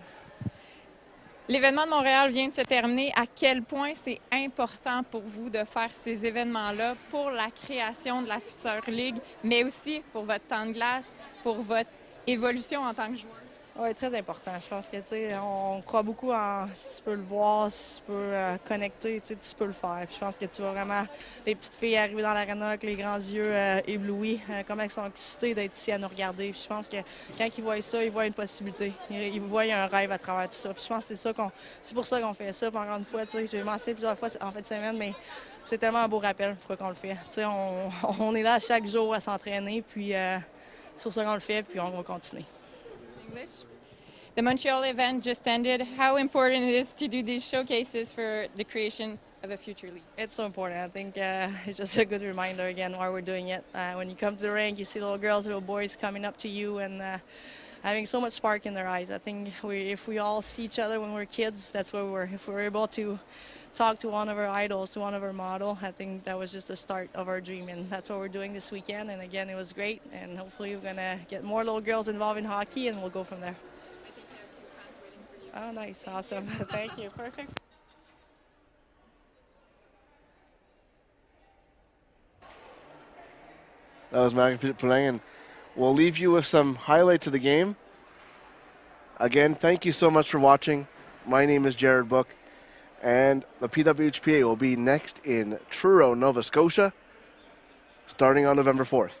L'événement de Montréal vient de se terminer. À quel point c'est important pour vous de faire ces événements-là pour la création de la future ligue, mais aussi pour votre temps de glace, pour votre évolution en tant que joueuse? Oui, très important. Je pense que, tu sais, on croit beaucoup en si tu peux le voir, si tu peux connecter, tu sais, tu peux le faire. Puis je pense que tu vois vraiment les petites filles arriver dans l'aréna avec les grands yeux éblouis, comment elles sont excitées d'être ici à nous regarder. Puis je pense que quand ils voient ça, ils voient une possibilité. Ils voient un rêve à travers tout ça. Puis je pense que c'est pour ça qu'on fait ça. Puis encore une fois, tu sais, j'ai mentionné plusieurs fois en fin de semaine, mais c'est tellement un beau rappel pourquoi on le fait. Tu sais, on est là chaque jour à s'entraîner, puis c'est pour ça qu'on le fait, puis on va continuer. English. The Montreal event just ended. How important it is to do these showcases for the creation of a future league? It's so important. I think it's just a good reminder again why we're doing it. When you come to the rink, you see little girls, little boys coming up to you and having so much spark in their eyes. I think if we all see each other when we're kids, that's where we're. If we're able to talk to one of our idols, to one of our model, I think that was just the start of our dream, and that's what we're doing this weekend. And again, it was great, and hopefully we're gonna get more little girls involved in hockey, and we'll go from there. Oh, nice, awesome. Thank you, perfect. That was Magnifique playing, and we'll leave you with some highlights of the game. Again, thank you so much for watching. My name is Jared Book, and the PWHPA will be next in Truro, Nova Scotia, starting on November 4th.